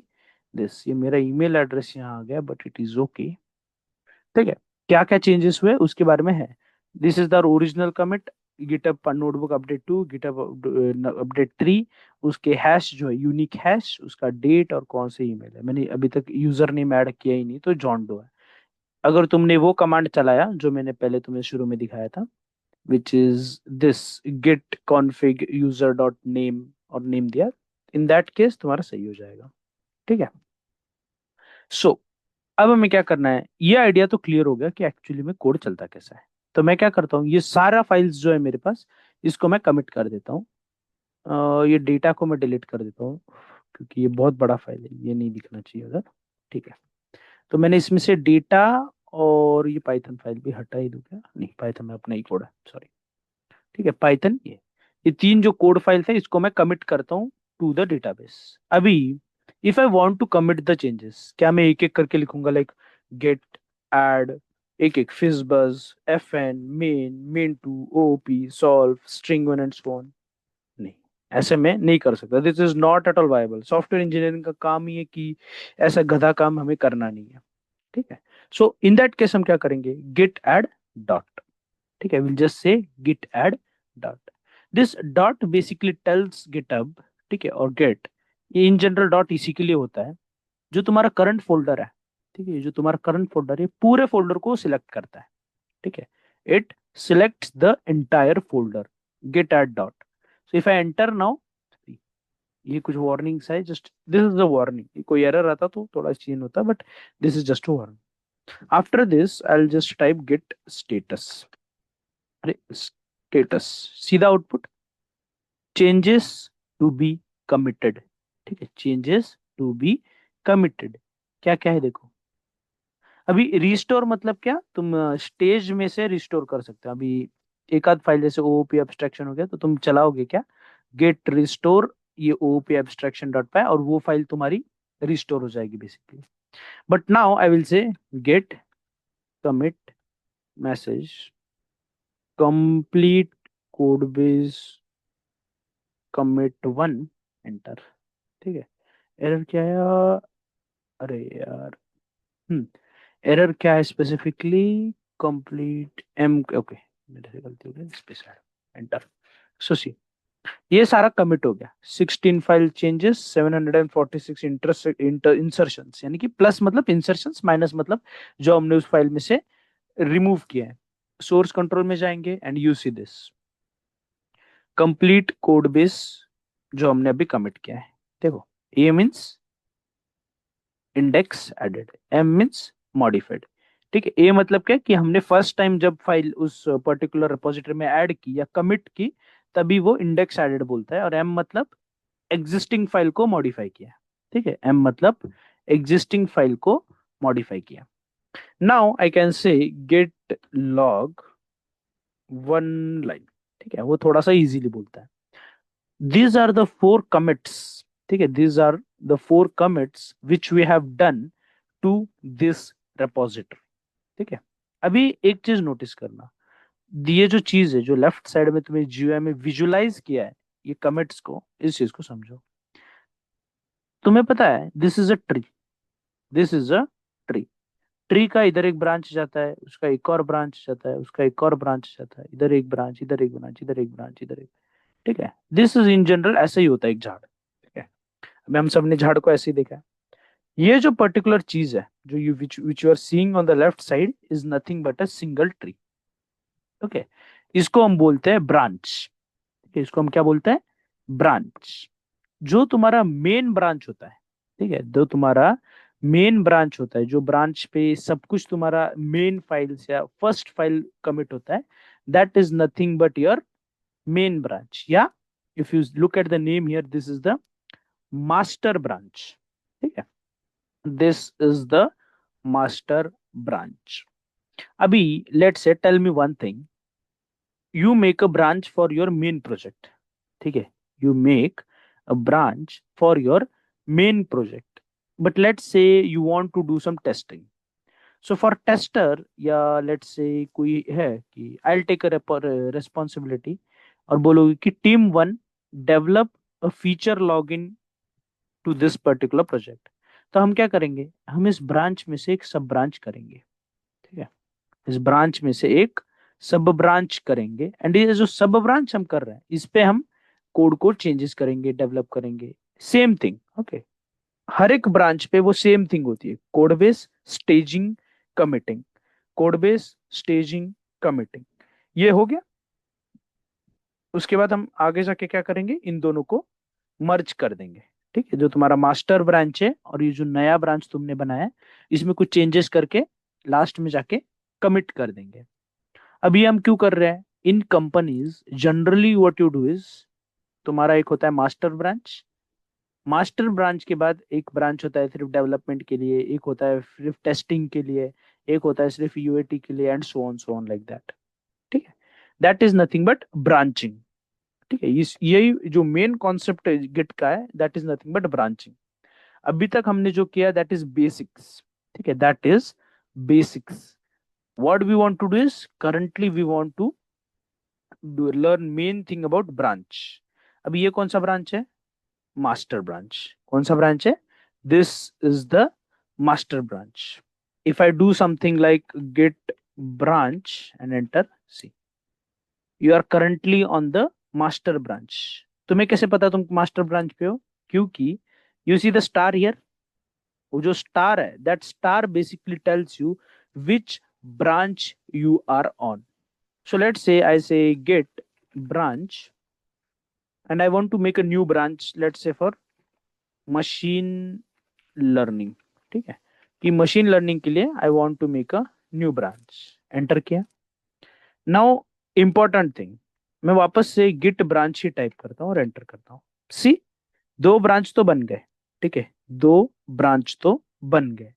[SPEAKER 1] this। ये मेरा ईमेल एड्रेस यहाँ आ गया, बट इट इज ओके। ठीक है, क्या क्या चेंजेस हुए उसके बारे में है। This is the original commit, GitHub notebook update 2, GitHub update 3, उसके हैश जो है यूनिक हैश, उसका डेट और कौन से ईमेल है। मैंने अभी तक यूजर नेम ऐड किया ही नहीं, तो जॉन डो है। अगर तुमने वो कमांड चलाया जो मैंने पहले तुम्हें शुरू में दिखाया था, which is this git config user dot name और नेम दिया, इन दैट केस तुम्हारा सही हो जाएगा। ठीक है, सो अब हमें क्या करना है, ये आइडिया तो क्लियर हो गया कि एक्चुअली में कोड चलता कैसा है। तो मैं क्या करता हूँ, ये सारा फाइल्स जो है मेरे पास, इसको मैं कमिट कर देता हूँ। ये डेटा को मैं डिलीट कर देता हूँ, क्योंकि ये बहुत बड़ा फाइल है, ये नहीं दिखना चाहिए उधर। ठीक है, तो मैंने इसमें से डेटा और ये पाइथन फाइल भी हटा ही दूं क्या? नहीं, पाइथन में अपना ही कोड है, सॉरी। ठीक है, पाइथन ये तीन जो कोड फाइल थे, इसको मैं कमिट करता हूँ टू द डेटाबेस। अभी if I want to commit the changes, क्या मैं एक एक करके लिखूंगा, लाइक गेट ऐड, एक एक fizzbuzz, fn, main two, op, solve, string one and so on? नहीं, ऐसे में नहीं कर सकता। This is not at all viable. Software engineering का काम ही है कि ऐसा गधा काम हमें करना नहीं है। ठीक है, सो इन दैट केस हम क्या करेंगे, गिट ऐड डॉट। ठीक है, will just say git add dot. This dot basically tells GitHub, ठीक है, और गेट, ये इन जनरल डॉट इसी के लिए होता है, जो तुम्हारा करंट फोल्डर है। ठीक है, जो तुम्हारा करंट फोल्डर है, पूरे फोल्डर को सिलेक्ट करता है। ठीक है, it selects the entire folder, git add dot. So if I enter now, ये कुछ वार्निंग्स है, just this is the warning. कोई एरर आता तो थोड़ा चेंज होता, but this is just warning. After this I will just type git status. अरे स्टेटस, सीधा output, changes to be committed. ठीक है, चेंजेस टू बी कमिटेड, क्या क्या है देखो। अभी रिस्टोर मतलब क्या, तुम स्टेज में से रिस्टोर कर सकते हो। अभी एक आध फाइल जैसे ओओपी एब्स्ट्रैक्शन हो गया, तो तुम चलाओगे क्या, गेट रिस्टोर, ये ओओपी एब्स्ट्रैक्शन डॉट पाई, और वो फाइल तुम्हारी रिस्टोर हो जाएगी basically. But now I will say git commit message complete code base commit 1 enter. ठीक है, एरर क्या है? अरे यार, एरर क्या है स्पेसिफिकली, कंप्लीट एम, ओके, मेरे से गलती हो गई, स्पेस एंटर। सो सी, ये सारा कमिट हो गया। 16 फाइल चेंजेस, 746 इंसर्शंस, यानी कि प्लस मतलब इंसर्शंस, माइनस मतलब जो हमने उस फाइल में से रिमूव किया है। सोर्स कंट्रोल में जाएंगे and you see this complete code base जो हमने अभी कमिट किया है। देखो, A means index added, M means modified. ठीक है, ए मतलब क्या कि हमने फर्स्ट टाइम जब फाइल उस पर्टिकुलर रिपोजिटरी में ऐड की या कमिट की, तभी वो इंडेक्स एडेड बोलता है। और एम मतलब एग्जिस्टिंग फाइल को मॉडिफाई किया। ठीक है, एम मतलब एग्जिस्टिंग फाइल को मॉडिफाई किया। Now I can say gate log one line. ठीक है, वो थोड़ा सा इजीली बोलता है। these are the four commits। ठीक है, these are the four commits which we have done to this repository। ठीक है, अभी एक चीज नोटिस करना, ये जो चीज है जो लेफ्ट साइड में तुम्हें GUI में विजुलाइज किया है, ये कमिट्स को, इस चीज को समझो। तुम्हें पता है this is a tree, this is a tree. Tree का इधर एक ब्रांच जाता है, उसका एक और ब्रांच जाता है, उसका एक और ब्रांच जाता है, इधर एक ब्रांच, इधर एक ब्रांच, इधर एक ब्रांच, इधर एक। ठीक है, दिस इज इन जनरल ऐसा ही होता है एक झाड़। ठीक है, अभी हम सबने झाड़ को ऐसे ही देखा है। ये जो पर्टिकुलर चीज है जो you which you are seeing on the left side is nothing but a single tree. Okay, इसको हम बोलते हैं ब्रांच। ठीक है, इसको हम क्या बोलते हैं? ब्रांच। जो तुम्हारा मेन ब्रांच होता है, ठीक है, जो तुम्हारा मेन ब्रांच होता है, जो ब्रांच पे सब कुछ तुम्हारा मेन फाइल या फर्स्ट फाइल कमिट होता है, that is nothing but your main branch, या if you look at the name here, this is the master branch. ठीक है, this is the master branch. अभी let say tell me one thing, you make a branch for your main project. ठीक है, you make a branch for your main project, but let's say you want to do some testing. So for tester, या लेट्स से कोई है कि I will take a responsibility और बोलोगे कि team one develop a feature login to this particular project. तो हम क्या करेंगे, हम इस ब्रांच में से एक सब ब्रांच करेंगे। ठीक है, इस ब्रांच में से एक सब ब्रांच करेंगे, एंड ये जो सब ब्रांच हम कर रहे हैं इस पे हम कोड को चेंजेस करेंगे, डेवलप करेंगे। Same thing. ओके, हर एक ब्रांच पे वो सेम थिंग होती है, code base, staging, committing, code base, staging, committing. ये हो गया। उसके बाद हम आगे जाके क्या करेंगे, इन दोनों को मर्ज कर देंगे। ठीक है, जो तुम्हारा मास्टर ब्रांच है और ये जो नया ब्रांच तुमने बनाया है, इसमें कुछ चेंजेस करके लास्ट में जाके कमिट कर देंगे। अभी हम क्यों कर रहे हैं, in companies generally what you do is, तुम्हारा एक होता है मास्टर ब्रांच, मास्टर ब्रांच के बाद एक ब्रांच होता है सिर्फ डेवलपमेंट के लिए, एक होता है सिर्फ टेस्टिंग के लिए, एक होता है सिर्फ यूएटी के लिए, and so on like that. ठीक है, that is nothing but branching. ठीक है, इस यही जो मेन कॉन्सेप्ट गिट का है, that is nothing but branching. अभी तक हमने जो किया दैट इज बेसिक्स। ठीक है, that is basics. What we want to do is currently we want to learn main thing about branch. अभी ये कौन सा ब्रांच है, मास्टर ब्रांच। कौन सा ब्रांच है, this is the master branch. If I do something like git branch and enter, see you are currently on the master branch. तुम्हें कैसे पता तुम मास्टर ब्रांच पे हो, क्योंकि you see the star here, वो जो स्टार है that star basically tells you which branch you are on. So let's say I say get branch and I want to make a new branch, let's say for machine learning। ठीक है, कि मशीन लर्निंग के लिए I want to make a new branch, enter किया। नाउ इंपॉर्टेंट थिंग, मैं वापस से गिट ब्रांच ही टाइप करता हूँ और एंटर करता हूँ। सी, दो ब्रांच तो बन गए। ठीक है, दो ब्रांच तो बन गए,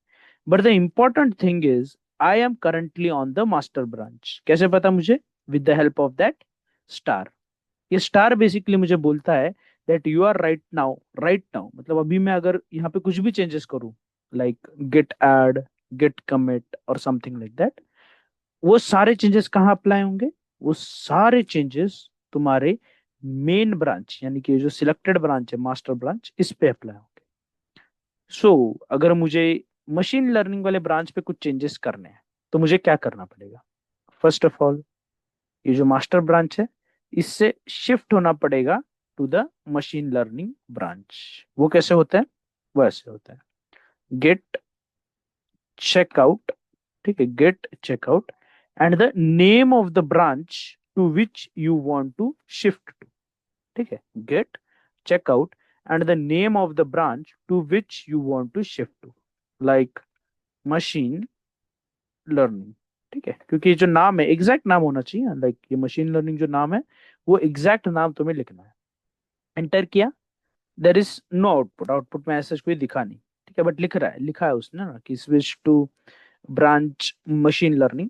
[SPEAKER 1] but the important thing is I am currently on the master branch. कैसे पता मुझे, with the help of that star. ये स्टार बेसिकली मुझे बोलता है that you are right now मतलब अभी मैं अगर यहाँ पे कुछ भी चेंजेस करूँ, like git add, git commit और समथिंग लाइक दैट, वो सारे चेंजेस कहाँ अप्लाई होंगे, वो सारे चेंजेस तुम्हारे मेन ब्रांच यानी कि जो सिलेक्टेड ब्रांच है मास्टर ब्रांच, इस पे अप्लाई होंगे। सो अगर मुझे मशीन लर्निंग वाले ब्रांच पे कुछ चेंजेस करने हैं तो मुझे क्या करना पड़ेगा, फर्स्ट ऑफ ऑल ये जो मास्टर ब्रांच है इससे शिफ्ट होना पड़ेगा to the machine learning branch. वो कैसे होता है, वो ऐसे होता है, गेट चेकआउट। ठीक है, git checkout and the name of the branch to which you want to shift to. ठीक है, git checkout and the name of the branch to which you want to shift to, like machine learning. ठीक है, क्योंकि जो नाम है एग्जैक्ट नाम होना चाहिए, लाइक ये मशीन लर्निंग जो नाम है वो एग्जैक्ट नाम तुम्हें लिखना है। एंटर किया, there is no output, output में ऐसा कोई दिखा नहीं। ठीक है, बट लिखा है उसने ना कि switch to branch machine learning.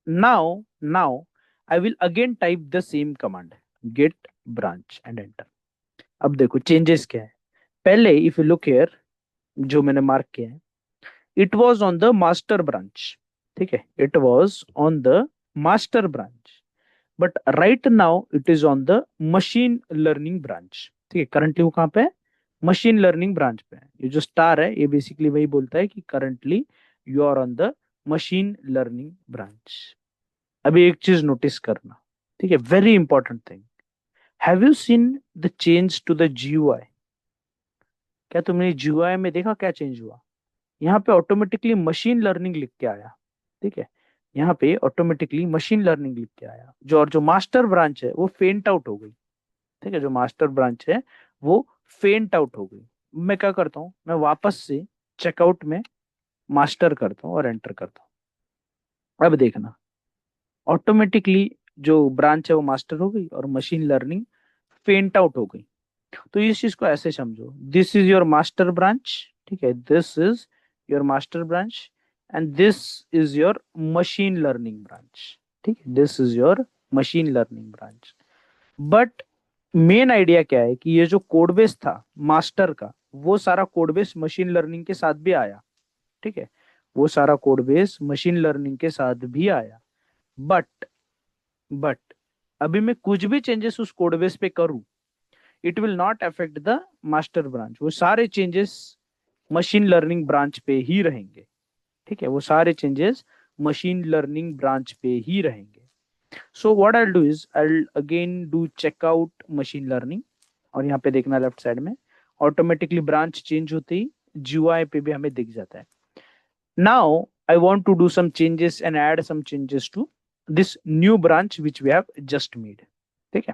[SPEAKER 1] Now now I will again type the same command, git branch and enter. अब देखो चेंजेस क्या है। पहले इफ यू लुक हियर, जो मैंने मार्क किया है, it was on the master branch. ठीक है, it was on the master branch, but right now it is on the machine learning branch. ठीक है, करंटली वो कहाँ पे है, मशीन लर्निंग ब्रांच पे है। ये जो स्टार है ये बेसिकली वही बोलता है कि currently you are on the machine learning branch. अभी एक चीज नोटिस करना, ठीक है, very important thing. Have you seen the change to the GUI? क्या तुमने जीयूआई में देखा क्या चेंज हुआ? यहाँ पे ऑटोमेटिकली मशीन लर्निंग लिख के आया, ठीक है, यहाँ पे ऑटोमेटिकली मशीन लर्निंग लिख के आया। जो मास्टर ब्रांच है वो फेंट आउट हो गई, ठीक है, जो मास्टर ब्रांच है वो फेंट आउट हो गई। मैं क्या करता हूँ, मैं वापस से चेकआउट में मास्टर करता हूँ और एंटर करता हूँ। अब देखना ऑटोमेटिकली जो ब्रांच है वो मास्टर हो गई और मशीन लर्निंग फेंट आउट हो गई। तो इस चीज को ऐसे समझो, this is your master branch, ठीक है, this is your master branch and this is your machine learning branch, ठीक है, this is your machine learning branch. But main idea क्या है कि ये जो कोडबेस था मास्टर का, वो सारा कोडबेस मशीन लर्निंग के साथ भी आया, ठीक है, वो सारा कोडबेस मशीन लर्निंग के साथ भी आया। बट बट अभी मैं कुछ भी चेंजेस उस कोडबेस पे करूं, it will not affect the master branch. वो सारे चेंजेस मशीन लर्निंग ब्रांच पे ही रहेंगे, ठीक है, वो सारे चेंजेस मशीन लर्निंग ब्रांच पे ही रहेंगे। So what I do is I again do checkout machine learning, और यहाँ पे देखना लेफ्ट साइड में ऑटोमेटिकली ब्रांच चेंज होते ही जीयूआई पे भी हमें दिख जाता है। Now I want to do some changes and add some changes to this new branch which we have just made, ठीक है।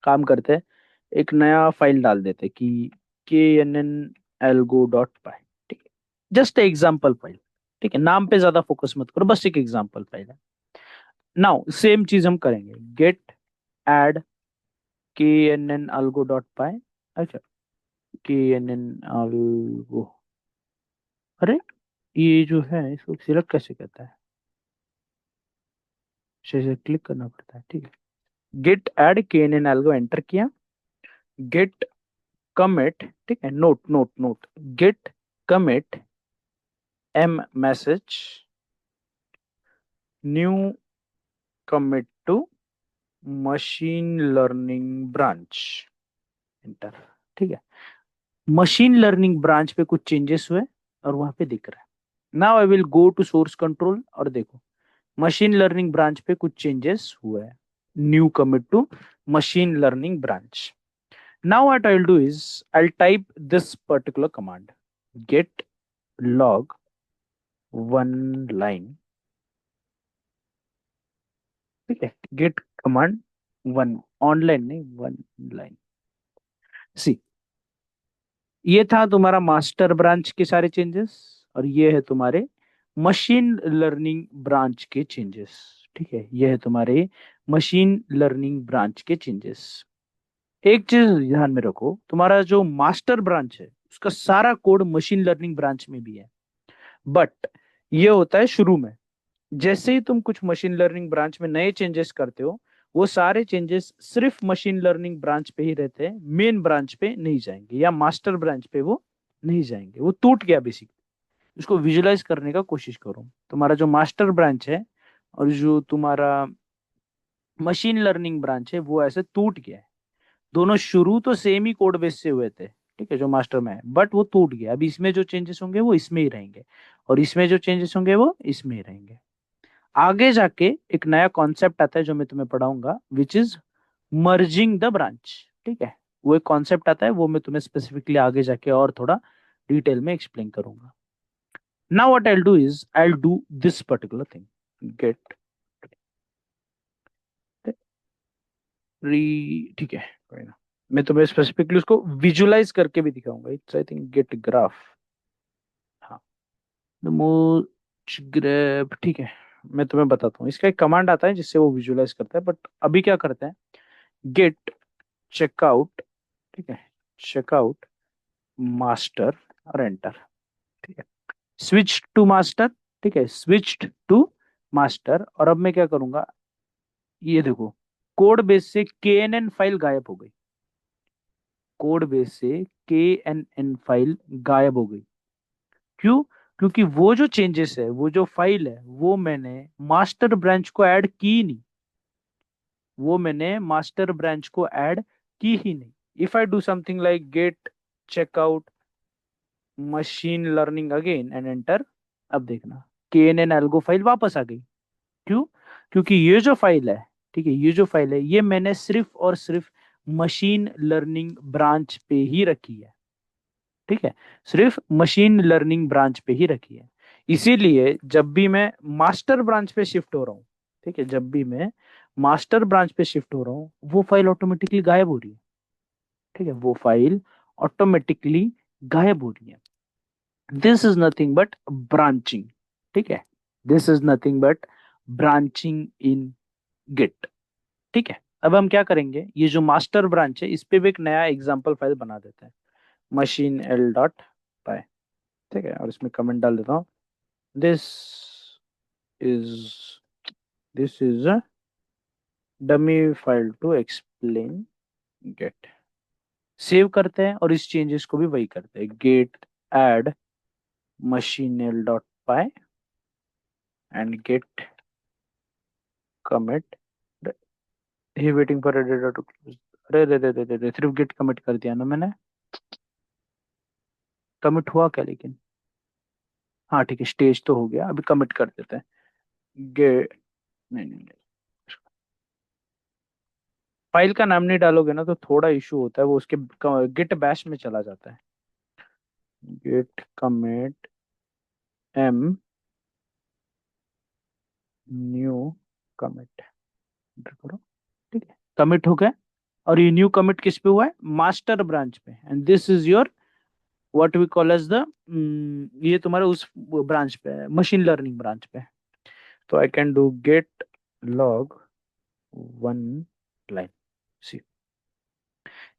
[SPEAKER 1] काम करते हैं, एक नया फाइल डाल देते हैं कि knalgo.py, ठीक है, जस्ट एग्जाम्पल फाइल, ठीक है, नाम पे ज्यादा फोकस मत करो, बस एक एग्जाम्पल फाइल है। नाउ सेम चीज हम करेंगे, गेट एड knalgo.py। अच्छा, knalgo, अरे ये जो है इसको सिलेक्ट कैसे करता है, से क्लिक करना पड़ता है, ठीक है। गेट एड knalgo एंटर किया, गेट कमिट, ठीक है, note note note, git commit m message new commit to machine learning branch, enter, ठीक है। मशीन लर्निंग ब्रांच पे कुछ चेंजेस हुए और वहां पे दिख रहा है। Now I will go to source control और देखो मशीन लर्निंग ब्रांच पे कुछ चेंजेस हुए हैं, new commit to machine learning branch. Now what I will do is I type this particular command, git log one line, ठीक है, गेट कमांड वन, ऑनलाइन नहीं, वन लाइन। सी, ये था तुम्हारा मास्टर ब्रांच के सारे चेंजेस और ये है तुम्हारे मशीन लर्निंग ब्रांच के चेंजेस, ठीक है, ये है तुम्हारे मशीन लर्निंग ब्रांच के चेंजेस। एक चीज ध्यान में रखो, तुम्हारा जो मास्टर ब्रांच है उसका सारा कोड मशीन लर्निंग ब्रांच में भी है, बट ये होता है शुरू में। जैसे ही तुम कुछ मशीन लर्निंग ब्रांच में नए चेंजेस करते हो, वो सारे चेंजेस सिर्फ मशीन लर्निंग ब्रांच पे ही रहते हैं, मेन ब्रांच पे नहीं जाएंगे या मास्टर ब्रांच पे वो नहीं जाएंगे, वो टूट गया बेसिकली। उसको विजुलाइज करने का कोशिश करो, तुम्हारा जो मास्टर ब्रांच है और जो तुम्हारा मशीन लर्निंग ब्रांच है वो ऐसे टूट गया है। दोनों शुरू तो सेम ही कोड बेस से हुए थे, ठीक है, जो मास्टर में है, बट वो टूट गया। अब इसमें जो चेंजेस होंगे वो इसमें ही रहेंगे और इसमें जो चेंजेस होंगे वो इसमें ही रहेंगे। आगे जाके एक नया कॉन्सेप्ट आता है जो मैं तुम्हें पढ़ाऊंगा, which is merging the branch, ठीक है, वो एक कॉन्सेप्ट आता है, वो मैं तुम्हें स्पेसिफिकली आगे जाके और थोड़ा डिटेल में एक्सप्लेन करूंगा। Now what I will do is I will do this particular thing, git री, ठीक है, कोई ना, मैं तुम्हें स्पेसिफिकली उसको विजुलाइज करके भी दिखाऊंगा। It's I think git graph, हाँ, ग्राफ, ठीक है, मैं तुम्हें बताता हूँ। इसका एक कमांड आता है जिससे वो विजुलाइज करता है, बट अभी क्या करते हैं, गेट चेकआउट, ठीक है, चेकआउट मास्टर और एंटर, ठीक है, स्विच टू मास्टर, ठीक है, स्विच्ड टू मास्टर। और अब मैं क्या करूंगा, ये देखो कोड बेस से KNN फाइल गायब हो गई, कोड बेस से KNN फाइल गायब हो गई। क्यों? क्योंकि वो जो चेंजेस है, वो जो फाइल है, वो मैंने मास्टर ब्रांच को ऐड की नहीं, वो मैंने मास्टर ब्रांच को ऐड की ही नहीं। If I do something like git checkout machine learning again and enter. अब देखना KNN एल्गो फाइल वापस आ गई। क्यों? क्योंकि ये जो फाइल है, ठीक है, ये जो फाइल है ये मैंने सिर्फ और सिर्फ मशीन लर्निंग ब्रांच पे ही रखी है। ठीक है, सिर्फ मशीन लर्निंग ब्रांच पे ही रखी है। इसीलिए जब भी मैं मास्टर ब्रांच पे शिफ्ट हो रहा हूँ, ठीक है, जब भी मैं मास्टर ब्रांच पे शिफ्ट हो रहा हूँ वो फाइल ऑटोमेटिकली गायब हो रही है। ठीक है, वो फाइल ऑटोमेटिकली गायब हो रही है। This is nothing but branching. ठीक है, this is nothing but branching in git. ठीक है, अब हम क्या करेंगे, ये जो मास्टर ब्रांच है इस पे भी एक नया एग्जांपल फाइल बना देते हैं, मशीन एल डॉट पाई। ठीक है, और इसमें कमेंट डाल देता हूँ, this is this is a dummy file to explain git. Save करते हैं और इस चेंजेस को भी वही करते हैं, git add machine L dot py and git commit ही waiting for editor to close. अरे रे रे रे रे रे, सिर्फ गेट कमिट कर दिया ना मैंने, कमिट हुआ क्या लेकिन? हाँ ठीक है, स्टेज तो हो गया, अभी कमिट कर देते हैं। गेट, नहीं नहीं नहीं, फाइल का नाम नहीं डालोगे ना तो थोड़ा इशू होता है, वो उसके गिट बैश में चला जाता है। Git commit M new commit, करो। ठीक है, कमिट हो गया। और ये न्यू कमिट किस पे हुआ है? मास्टर ब्रांच पे। And this is your what we call as the, ये तुम्हारे उस ब्रांच पे है, मशीन लर्निंग ब्रांच पे। तो I can do git log one line. See,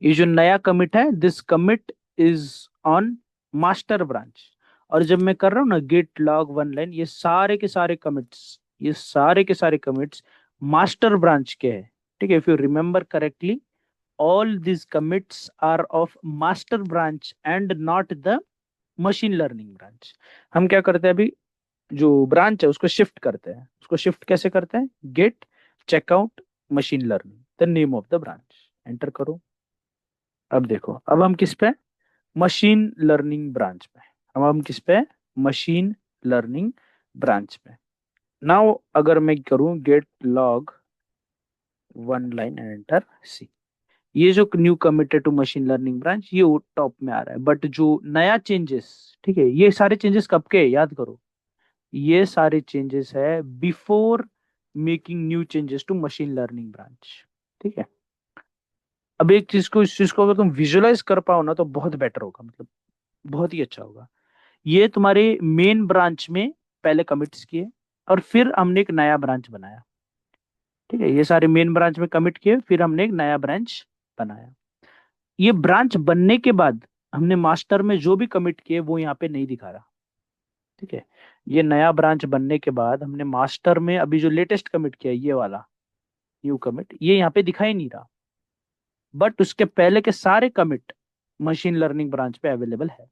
[SPEAKER 1] ये जो नया कमिट है, this commit is on master branch. और जब मैं कर रहा हूँ ना गेट लॉग वन लाइन, ये सारे के सारे कमिट्स, ये सारे के सारे कमिट्स मास्टर ब्रांच के हैं। ठीक है, if you remember correctly, all this commits are of master branch and not the machine learning branch. हम क्या करते हैं अभी, जो ब्रांच है उसको शिफ्ट करते हैं। उसको शिफ्ट कैसे करते हैं? Git checkout machine learning, the name of the branch, enter करो। अब देखो, अब हम किस पे? मशीन लर्निंग ब्रांच पे। अब हम किस पे? मशीन लर्निंग ब्रांच पे। नाउ अगर मैं करूं git log one line and enter see, ये जो new committed to machine learning branch ये टॉप में आ रहा है। बट जो नया चेंजेस, ठीक है, ये सारे चेंजेस कब के? याद करो, ये सारे चेंजेस है before making new changes to machine learning branch. ठीक है, अब एक चीज को, इस चीज को अगर तुम विजुअलाइज कर पाओ ना तो बहुत बेटर होगा, मतलब बहुत ही अच्छा होगा। ये तुम्हारे मेन ब्रांच में पहले कमिट्स किए और फिर हमने एक नया ब्रांच बनाया। ठीक है, ये सारे मेन ब्रांच में कमिट किए, फिर हमने एक नया ब्रांच बनाया। ये ब्रांच बनने के बाद हमने मास्टर में जो भी कमिट किए वो यहाँ पे नहीं दिखा रहा। ठीक है, ये नया ब्रांच बनने के बाद हमने मास्टर में अभी जो लेटेस्ट कमिट किया ये वाला न्यू कमिट, ये यहाँ पे दिखाई नहीं रहा। बट उसके पहले के सारे कमिट मशीन लर्निंग ब्रांच पे अवेलेबल है।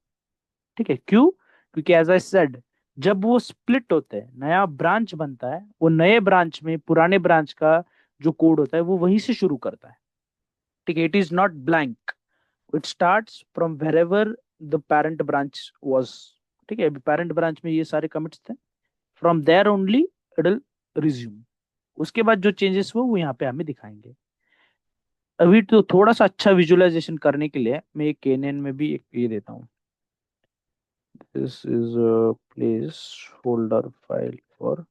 [SPEAKER 1] ठीक है, क्यों? क्योंकि एज आई सेड, जब वो स्प्लिट होते हैं, नया ब्रांच बनता है, वो नए ब्रांच में पुराने ब्रांच का जो कोड होता है वो वहीं से शुरू करता है। ठीक है, it is not blank, it starts from wherever the parent branch was. ठीक है, पेरेंट ब्रांच में ये सारे कमिट्स थे, from there only it will resume. उसके बाद जो चेंजेस वो यहाँ पे हमें दिखाएंगे। अभी तो थोड़ा सा अच्छा विजुअलाइजेशन करने के लिए मैं एक केएनएन में भी एक ये देता हूँ, this is place holder file for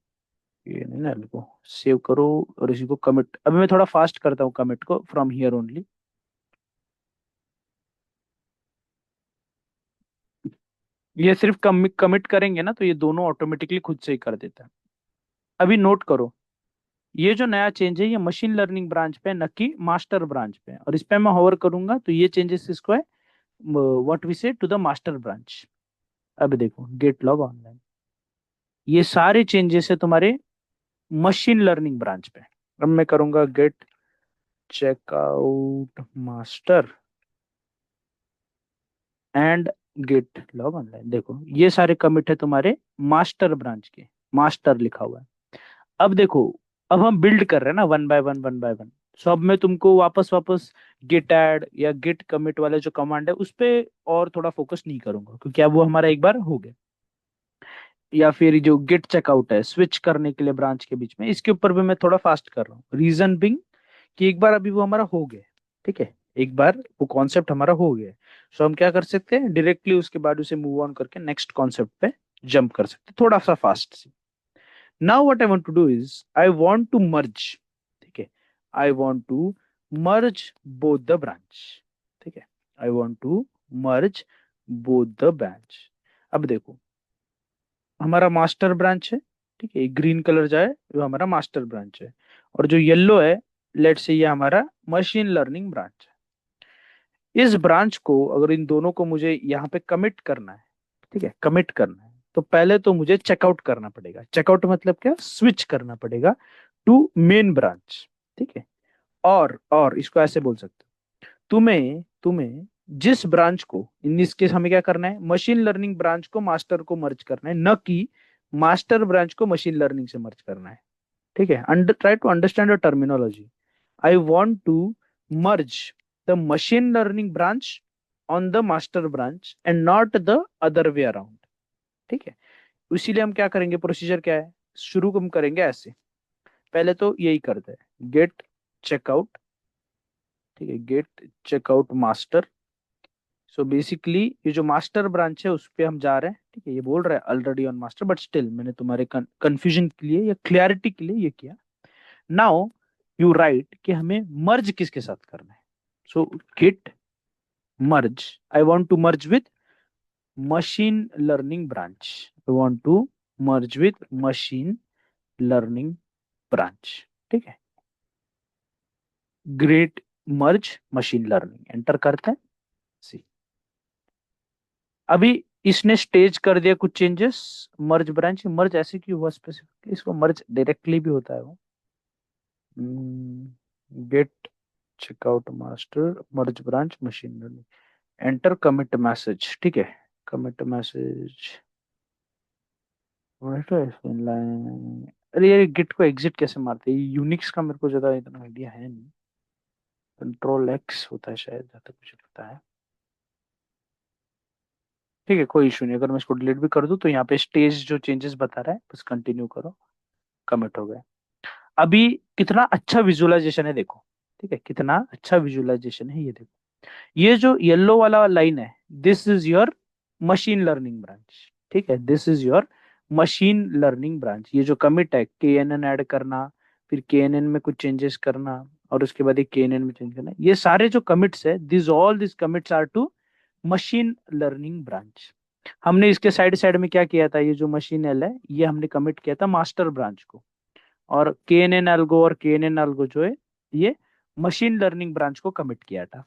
[SPEAKER 1] KNN algo. Save करो और इसी को कमिट, अभी मैं थोड़ा फास्ट करता हूँ कमिट को, फ्रॉम हियर ओनली। ये सिर्फ कमिट करेंगे ना तो ये दोनों ऑटोमेटिकली खुद से ही कर देता है। अभी नोट करो, ये जो नया चेंज है ये मशीन लर्निंग ब्रांच पे, न कि मास्टर ब्रांच पे। और इस पे मैं होवर करूंगा तो ये चेंजेस इसको है व्हाट वी से टू द मास्टर ब्रांच। अब देखो गेट लॉग ऑनलाइन, ये सारे चेंजेस है तुम्हारे मशीन लर्निंग ब्रांच पे। अब मैं करूंगा git checkout master and git log online. देखो ये सारे कमिट है तुम्हारे मास्टर ब्रांच के, मास्टर लिखा हुआ है। अब देखो, अब हम बिल्ड कर रहे हैं ना one by one one by one. So अब मैं तुमको वापस वापस गिट ऐड या गिट कमिट वाले जो कमांड है उस पे और थोड़ा फोकस नहीं करूंगा, क्योंकि अब वो हमारा एक बार हो गया। या फिर जो गिट चेकआउट है स्विच करने के लिए ब्रांच के बीच में, इसके ऊपर भी मैं थोड़ा फास्ट कर रहा हूँ, रीजन बिंग कि एक बार अभी वो हमारा हो गया। ठीक है, एक बार वो कॉन्सेप्ट हमारा हो गया, सो हम क्या कर सकते हैं, डायरेक्टली उसके बाद उसे मूव ऑन करके नेक्स्ट कॉन्सेप्ट पे जंप कर सकते हैं, थोड़ा सा फास्ट से। Now what I want to do is I want to merge. ठीक है, I want to merge both the branch. ठीक है, I want to merge both the branch. अब देखो, हमारा मास्टर ब्रांच है। ठीक है, ग्रीन कलर जो है वो हमारा मास्टर ब्रांच है, और जो येलो है, लेट्स से ये हमारा मशीन लर्निंग ब्रांच है। इस ब्रांच को अगर इन दोनों को मुझे यहाँ पे कमिट करना है, ठीक है, कमिट करना है, तो पहले तो मुझे चेकआउट करना पड़ेगा। चेकआउट मतलब क्या, स्विच करना पड़ेगा टू मेन ब्रांच। ठीक है, और इसको ऐसे बोल सकते हो, तुम्हें तुम्हें जिस ब्रांच को, इन इस केस हमें क्या करना है, मशीन लर्निंग ब्रांच को मास्टर को मर्ज करना है, न कि मास्टर ब्रांच को मशीन लर्निंग से मर्ज करना है। ठीक है, try to understand your terminology. I want to merge the machine learning branch on the master branch and not the other way around. ठीक है, इसीलिए हम क्या करेंगे, प्रोसीजर क्या है, शुरू हम करेंगे ऐसे। पहले तो यही करते हैं, गेट चेकआउट। ठीक है, git checkout master. So basically ये जो मास्टर ब्रांच है उस पे हम जा रहे हैं। ठीक है, ये बोल रहा है already on master, but still मैंने तुम्हारे कंफ्यूजन के लिए या क्लैरिटी के लिए ये किया। नाउ यू राइट कि हमें मर्ज किसके साथ करना है। So git merge, I want to merge with machine learning branch. I want to merge with machine learning branch. ठीक है, great merge machine learning, enter करते हैं। सी, अभी इसने स्टेज कर दिया कुछ चेंजेस। मर्ज ब्रांच, मर्ज ऐसे क्यों हुआ स्पेसिफिकली, इसको मर्ज डायरेक्टली भी होता है वो। Git checkout master merge branch machine learning, enter commit message. ठीक है, कमिट मैसेज, अरे ये गिट को एग्जिट कैसे मारते हैं, यूनिक्स का मेरे को ज्यादा इतना आइडिया है नहीं। कंट्रोल एक्स होता है शायद, जहाँ तक मुझे पता है। ठीक है, कोई इशू नहीं, अगर मैं इसको डिलीट भी कर दूं तो यहाँ पे स्टेज जो चेंजेस बता रहा है बस कंटिन्यू करो। कमिट हो गया। अभी कितना अच्छा विजुअलाइजेशन है देखो। ठीक है, कितना अच्छा विजुअलाइजेशन है ये देखो। ये जो येलो वाला लाइन है, this is your machine learning branch. ठीक है, this is your machine learning branch. ये जो कमिट है, के एन एन ऐड करना, फिर के एन एन में कुछ चेंजेस करना, और उसके बाद के एन एन में चेंज करना, ये सारे जो कमिट्स है, this all this commits are to machine learning branch. हमने इसके साइड साइड में क्या किया था, ये जो मशीन एल है ये हमने कमिट किया था मास्टर ब्रांच को, और के एन एन एल्गो और के एन एन एल्गो जो है ये मशीन लर्निंग ब्रांच को कमिट किया था।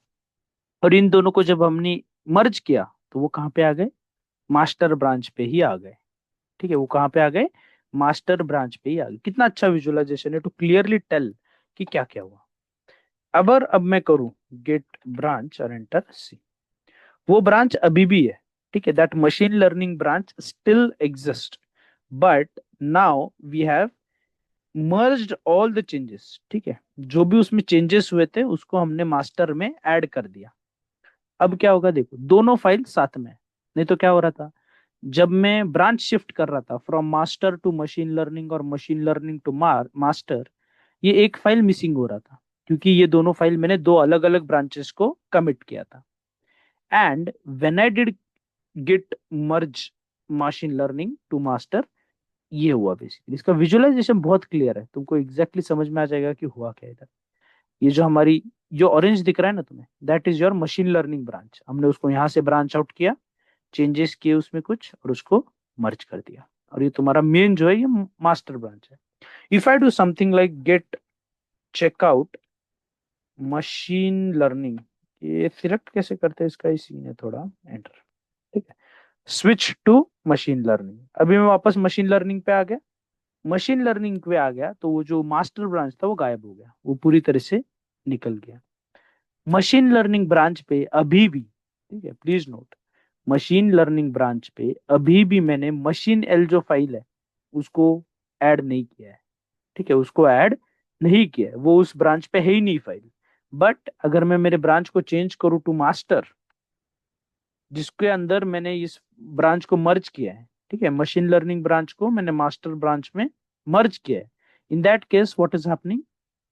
[SPEAKER 1] और इन दोनों को जब हमने मर्ज किया तो वो कहाँ पे आ गए, मास्टर ब्रांच पे ही आ गए। ठीक है, वो कहाँ पे आ गए, मास्टर ब्रांच पे ही आ गए। कितना अच्छा विजुअलाइजेशन है टू क्लियरली टेल कि क्या क्या हुआ। अब मैं करूं गेट ब्रांच और एंटर सी, वो ब्रांच अभी भी है। ठीक है, that machine learning branch still exist, but now we have merged all the changes. ठीक है, जो भी उसमें चेंजेस हुए थे उसको हमने मास्टर में ऐड कर दिया। अब क्या होगा देखो, दोनों फाइल साथ में। नहीं तो क्या हो रहा था, जब मैं ब्रांच शिफ्ट कर रहा था from master to machine learning और मशीन लर्निंग टू मास्टर, ये एक फाइल मिसिंग हो रहा था, क्योंकि ये दोनों फाइल मैंने दो अलग अलग ब्रांचेस को कमिट किया था। And when I did git merge machine learning to master, ये हुआ बेसिकली। इसका विजुअलाइजेशन बहुत क्लियर है, तुमको एग्जैक्टली समझ में आ जाएगा कि हुआ क्या इधर। ये जो हमारी जो ऑरेंज दिख रहा है ना तुम्हें, that is your machine learning branch. हमने उसको यहाँ से ब्रांच आउट किया, चेंजेस किए उसमें कुछ, और उसको मर्ज कर दिया। और ये तुम्हारा मेन जो है ये मास्टर ब्रांच है। If I do something like git checkout machine learning, ये सिलेक्ट कैसे करते हैं इसका ही सीन है थोड़ा, एंटर। ठीक है, स्विच टू मशीन लर्निंग, अभी मैं वापस मशीन लर्निंग पे आ गया। मशीन लर्निंग पे आ गया तो वो जो मास्टर ब्रांच था वो गायब हो गया, वो पूरी तरह से निकल गया। मशीन लर्निंग ब्रांच पे अभी भी, ठीक है please note, machine learning branch पे अभी भी मैंने मशीन एल जो फाइल है उसको ऐड नहीं किया है। ठीक है, उसको ऐड नहीं किया है, वो उस ब्रांच पे है ही नहीं फाइल। बट अगर मैं मेरे ब्रांच को चेंज करूँ टू मास्टर, जिसके अंदर मैंने इस ब्रांच को मर्ज किया है, ठीक है, मशीन लर्निंग ब्रांच को मैंने मास्टर ब्रांच में मर्ज किया है, in that case what is happening,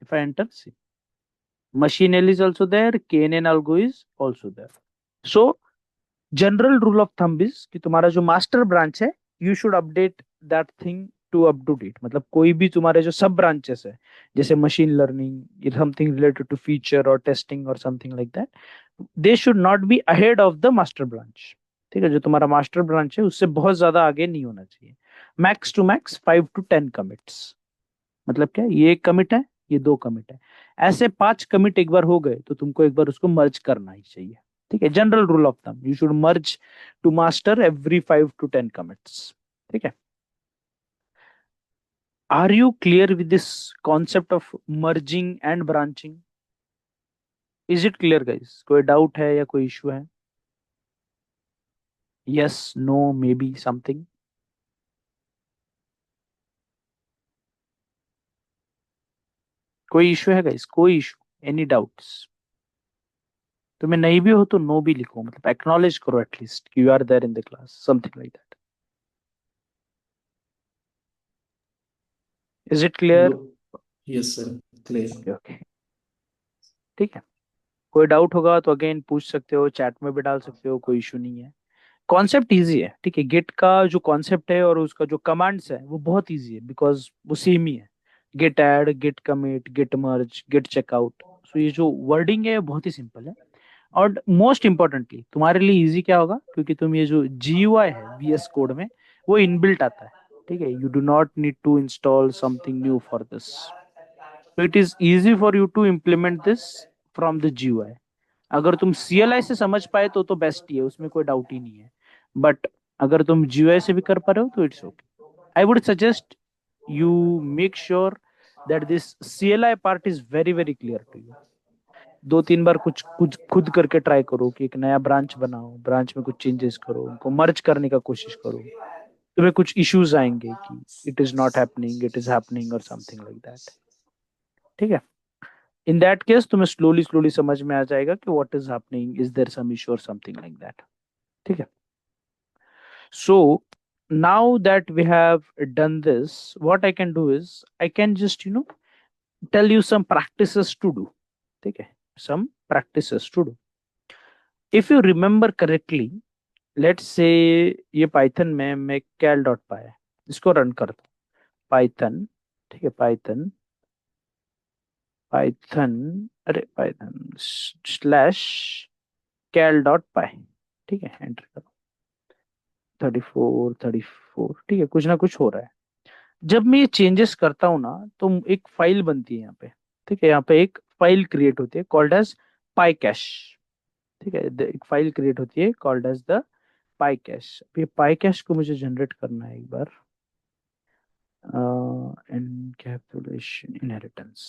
[SPEAKER 1] if I enter see, machine L is also there, KNN algo is also there. So general rule of thumb is कि तुम्हारा जो मास्टर ब्रांच है, you should update that thing to up to date. मतलब कोई भी तुम्हारे जो सब ब्रांचेस है, जैसे machine learning, something related to feature और टेस्टिंग और something like that, they should not be ahead of the master branch. ठीक है, जो तुम्हारा मास्टर ब्रांच है उससे बहुत ज्यादा आगे नहीं होना चाहिए। Max to max 5 to 10 commits. मतलब क्या, ये एक कमिट है, ये 2 कमिट है, ऐसे 5 कमिट एक बार हो गए तो तुमको एक बार उसको मर्ज करना ही चाहिए। ठीक है, general rule of thumb, you should merge to master every 5 to 10 commits. ठीक है, are you clear with this concept of merging and branching? Is it clear guys? कोई डाउट है या कोई इशू है? Yes, no, maybe something? कोई इशू है गाइस? कोई इशू, एनी डाउट्स? तुम्हें नहीं भी हो तो नो भी लिखो, मतलब एक्नॉलेज करो at least you are there in the class, something like that. Is it clear?
[SPEAKER 4] No. Yes, sir. Clear.
[SPEAKER 1] Okay okay, ठीक है। कोई डाउट होगा तो अगेन पूछ सकते हो, चैट में भी डाल सकते हो, कोई इशू नहीं है। कॉन्सेप्ट इजी है, ठीक है, गेट का जो कॉन्सेप्ट है और उसका जो कमांड्स है वो बहुत इजी है, बिकॉज वो सेम ही है। Git add, git commit, git merge, git checkout. So ये जो वर्डिंग है बहुत ही सिंपल है। और मोस्ट इंपॉर्टेंटली तुम्हारे लिए इजी क्या होगा, क्योंकि तुम ये जो GUI है VS कोड में, वो इनबिल्ट आता है। ठीक है, you do not need to install something new for this. So it is easy for you to implement this from the GUI. अगर तुम CLI से समझ पाए तो बेस्ट ही है, उसमें कोई डाउट ही नहीं है। बट अगर तुम GUI से भी कर पा रहे हो तो it's okay. I would suggest you make sure that this CLI part is very very clear to you. 2-3 बार कुछ कुछ खुद करके ट्राई करो कि एक नया ब्रांच बनाओ, ब्रांच में कुछ चेंजेस करो, उनको मर्ज करने का कोशिश करो। तुम्हें कुछ इश्यूज आएंगे कि it is not happening, it is happening और समथिंग लाइक दैट। ठीक है, इन दैट केस तुम्हें स्लोली स्लोली समझ में आ जाएगा कि what is happening, is there some issue और समथिंग लाइक दैट। ठीक है, so now that we have done this, what I can do is I can just tell you some practices to do. ठीक है, some practices to do. If you remember correctly, let's say ये पाइथन में मैं कैल डॉट पाई इसको रन करता हूँ, पाइथन। ठीक है, पाइथन, पाइथन, अरे पाइथन स्लैश कैल डॉट पाई। ठीक है, एंटर करो। 34 34, ठीक है, कुछ ना कुछ हो रहा है। जब मैं ये चेंजेस करता हूँ ना तो एक फाइल बनती है यहाँ पे। ठीक है, यहाँ पे एक फाइल क्रिएट होती है कॉल्ड एज पाई कैश। ठीक है, एक फाइल क्रिएट होती है called as the pycache. ये पाई कैश को मुझे जनरेट करना है एक बार। Encapsulation inheritance,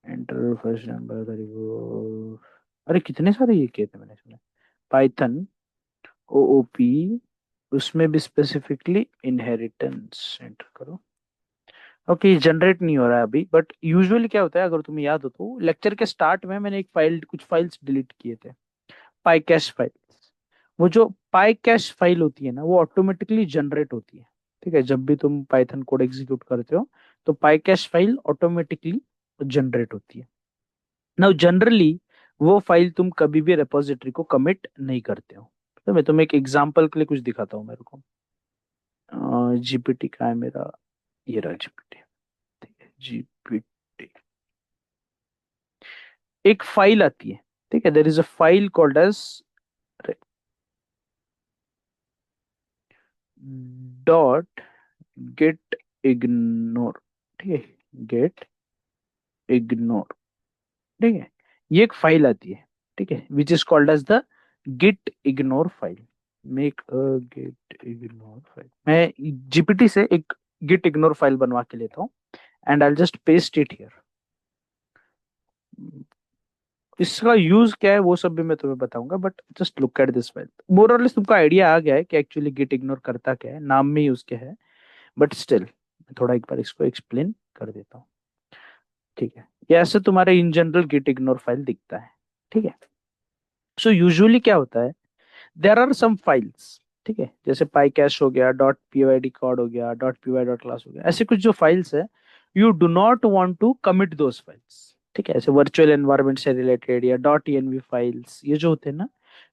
[SPEAKER 1] enter first number 34। अरे कितने सारे ये किए थे मैंने इसमें, पाइथन OOP, उसमें भी स्पेसिफिकली इनहेरिटेंस एंटर करो। ओके, जनरेट नहीं हो रहा है अभी, बट यूजुअली क्या होता है, अगर तुम्हें याद हो तो लेक्चर के स्टार्ट में मैंने एक फाइल, कुछ फाइल्स डिलीट किए थे, पाई कैश फाइल्स। वो जो पाई कैश फाइल होती है ना, वो ऑटोमेटिकली जनरेट होती है। ठीक है, जब भी तुम पाइथन कोड एग्जीक्यूट करते हो तो पाई कैश फाइल ऑटोमेटिकली जनरेट होती है। नाउ जनरली वो फाइल तुम कभी भी रेपोजिटरी को कमिट नहीं करते हो। तो मैं तुम्हें एक एग्जांपल के लिए कुछ दिखाता हूँ। मेरे को GPT का है मेरा, ये रहा GPT। ठीक है, GPT एक फाइल आती है। ठीक है, there is a file called as dot git ignore. ठीक है, गेट इग्नोर। ठीक है, ये एक फाइल आती है। ठीक है, which is called as the git ignore file. Make a git ignore file, मैं GPT से एक गिट इग्नोर फाइल बनवा के लेता हूँ and I just paste it here. इसका यूज क्या है वो सब भी मैं तुम्हें बताऊंगा, but just look at this file. More और लेस तुमको आइडिया आ गया है कि एक्चुअली गिट इग्नोर करता क्या है, नाम में ही उसके है। बट स्टिल थोड़ा एक बार इसको एक्सप्लेन कर देता हूँ, ठीक है। ये ऐसे तुम्हारे in general git ignore file दिखता है, ठीक है। सो यूजुअली क्या होता है, देर आर सम फाइल्स, ठीक है, जैसे पाई कैश हो गया, डॉट पीवाईडी कॉर्ड हो गया, डॉट पीवाई डॉट क्लास हो गया, ऐसे कुछ जो फाइल्स है, you do not want to commit those files, ठीक है। ऐसे वर्चुअल एनवायरनमेंट से रिलेटेड या डॉट env फाइल्स, ये जो होते हैं ना,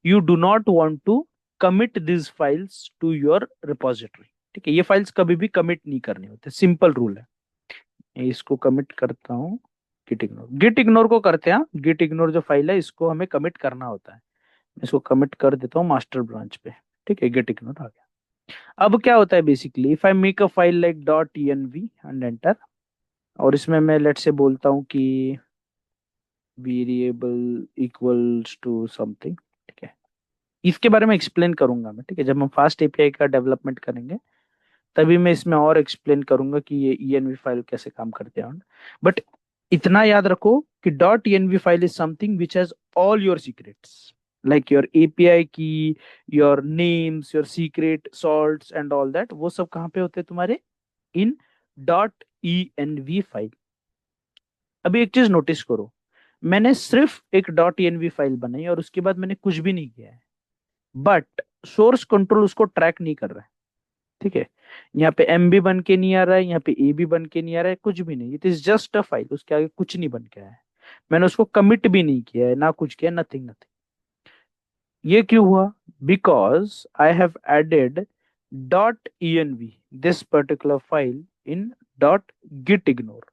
[SPEAKER 1] you do not want to commit this files to your repository, ठीक है। ये फाइल्स कभी भी कमिट नहीं करने होते, सिंपल रूल है। मैं इसको कमिट करता हूँ, गिट इग्नोर को करते हैं, गिट इग्नोर जो फाइल है इसको हमें कमिट करना होता है। मैं इसको कमिट कर देता हूँ मास्टर ब्रांच पे, ठीक है, गेट इग्नोर आ गया। अब क्या होता है basically, if I make a file like dot env and enter, और इसमें मैं लेट से बोलता हूँ कि वेरिएबल इक्वल्स टू समथिंग, ठीक है। इसके बारे में एक्सप्लेन करूंगा मैं, ठीक है, जब हम फास्ट एपीआई का डेवलपमेंट करेंगे तभी मैं इसमें और एक्सप्लेन करूंगा कि ये env फाइल कैसे काम करते हैं। बट इतना याद रखो कि dot env file is something which has all your secrets, like your API key, your names, your secret salts and all that, वो सब कहाँ पे होते हैं तुम्हारे, इन डॉट env फाइल। अभी एक चीज नोटिस करो, मैंने सिर्फ एक डॉट env फाइल बनाई और उसके बाद मैंने कुछ भी नहीं किया है, बट सोर्स कंट्रोल उसको ट्रैक नहीं कर रहा है, ठीक है। यहाँ पे एम भी बन के नहीं आ रहा है, यहाँ पे ए भी बन के नहीं आ रहा है, कुछ भी नहीं, it is just a file, उसके आगे कुछ नहीं बन के आया है। मैंने उसको कमिट भी नहीं किया है, ना कुछ किया, नथिंग नथिंग। ये क्यों हुआ, because I have added dot env this particular file in dot git ignore.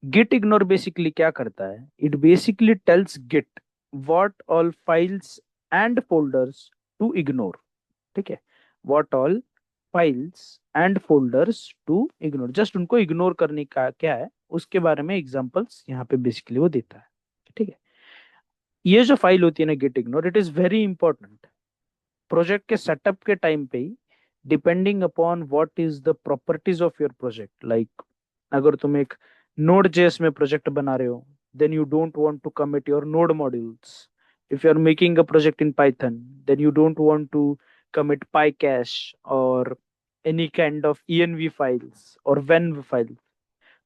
[SPEAKER 1] Git ignore basically क्या करता है, it basically tells git what all files and folders to ignore, ठीक है, what all files and folders to ignore, just उनको इग्नोर करने का क्या है उसके बारे में एग्जांपल्स यहाँ पे बेसिकली वो देता है, ठीक है। ये जो फाइल होती है ना git ignore, it is very important project के सेटअप के टाइम पे ही, depending upon what is the properties of your project. Like अगर तुम एक नोड जेएस में प्रोजेक्ट बना रहे हो, then you don't want to commit your node modules. If you are making a project in Python, then you don't want to commit PyCache or any kind of env files or venv files।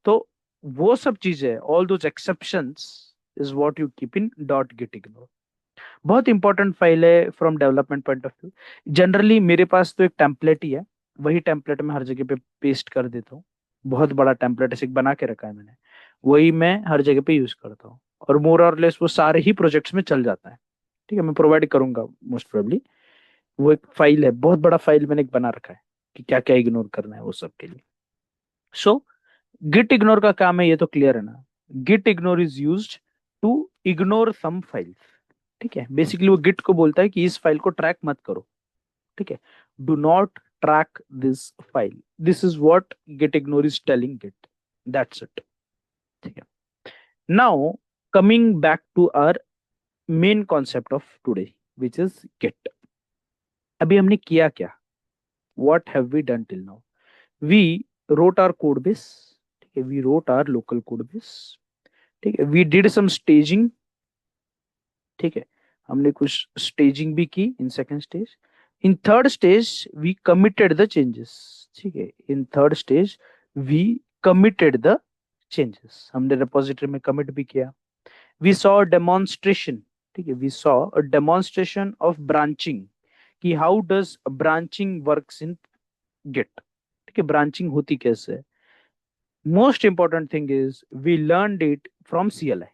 [SPEAKER 1] तो वो सब चीजें, all those exceptions is what you keep in dot git ignore. बहुत इंपॉर्टेंट फाइल है from development point of view. Generally मेरे पास तो एक टेम्पलेट ही है, वही टेम्पलेट मैं हर जगह पे पेस्ट कर देता हूँ। बहुत बड़ा टेम्पलेट ऐसे बना के रखा है मैंने, वही मैं हर जगह पे यूज करता हूँ, और मोर और लेस वो सारे ही प्रोजेक्ट्स में चल जाता है, ठीक है। मैं प्रोवाइड करूंगा मोस्ट प्रोबेबली, वो एक फाइल है, बहुत बड़ा फाइल मैंने एक बना रखा है कि क्या क्या इग्नोर करना है वो सब के लिए। सो गिट इग्नोर का काम है, ये तो क्लियर है ना। Git ignore is used to ignore some files, ठीक है। बेसिकली वो गिट को बोलता है कि इस फाइल को ट्रैक मत करो, ठीक है, do not track this file, this is what git ignore is telling git, that's it, ठीक है। Now coming back to our main concept of today which is git. अभी हमने किया क्या, what have we done till now? We wrote our code base, ठीक है, we wrote our local code base, ठीक है, we did some staging, ठीक है, हमने कुछ staging भी की in second stage। in third stage we committed the changes, ठीक है, in third stage we committed the changes, हमने repository में commit भी किया। we saw a demonstration, ठीक है, we saw a demonstration of branching, कि how does branching works in git, ठीक है, ब्रांचिंग होती कैसे है। Most important thing is we learned it from CLI,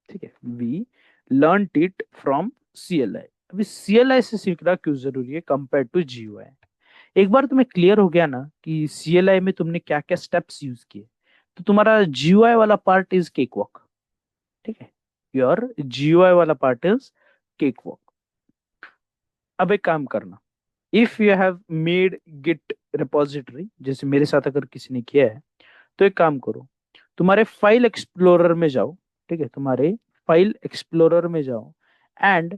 [SPEAKER 1] ठीक है, we learned it from CLI। अभी CLI से सीखना क्यों जरूरी है कंपेयर टू GUI। एक बार तुम्हें क्लियर हो गया ना कि CLI में तुमने क्या क्या स्टेप्स यूज किए, तो तुम्हारा GUI वाला पार्ट इज केक वॉक, ठीक है, योर GUI वाला पार्ट इज केक वॉक। अब एक काम करना, if you have made git repository, जैसे मेरे साथ अगर किसी ने किया है, तो एक काम करो, तुम्हारे फाइल एक्सप्लोरर में जाओ, ठीक है, तुम्हारे फाइल एक्सप्लोरर में जाओ and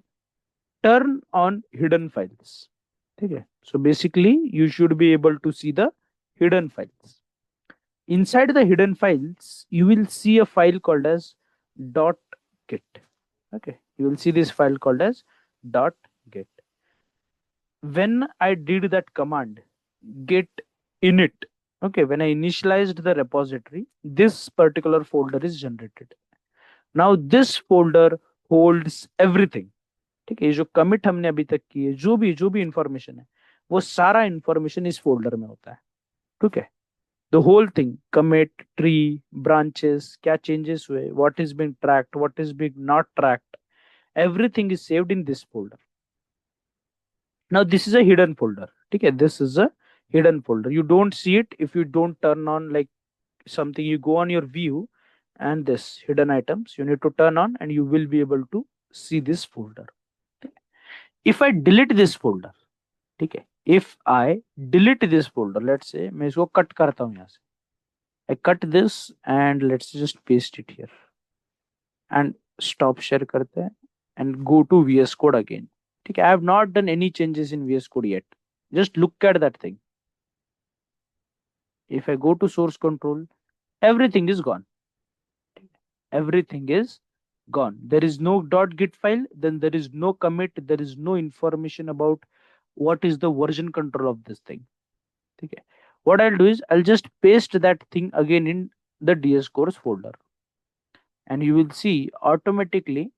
[SPEAKER 1] turn on hidden files, ठीक है। So basically you should be able to see the hidden files. inside the hidden files you will see a file called as .git, okay, you will see this file called as .git। when I did that command git init Okay, when I initialized the repository, this particular folder is generated. Now this folder holds everything. ठीक है, ये जो कमिट हमने अभी तक की है, जो भी इंफॉर्मेशन है, वो सारा इंफॉर्मेशन इस फोल्डर में होता है. ठीक है, the whole thing, commit, tree, branches, क्या चेंजेस हुए, what is being tracked, what is being not tracked, everything is saved in this folder. Now this is a hidden folder. ठीक है, this is a hidden folder. You don't see it if you don't turn on like something. You go on your view and this hidden items you need to turn on and you will be able to see this folder. If I delete this folder, ठीक है, if I delete this folder, let's say मैं इसको कट करता हूं यहाँ से, I cut this and let's just paste it here and stop share करते हैं and go to VS Code again. ठीक है, I have not done any changes in VS Code yet. Just look at that thing. If I go to source control, everything is gone. Everything is gone. There is no .git file, then there is no commit, there is no information about what is the version control of this thing. Okay. What I'll do is I'll just paste that thing again in the DS course folder, and you will see automatically,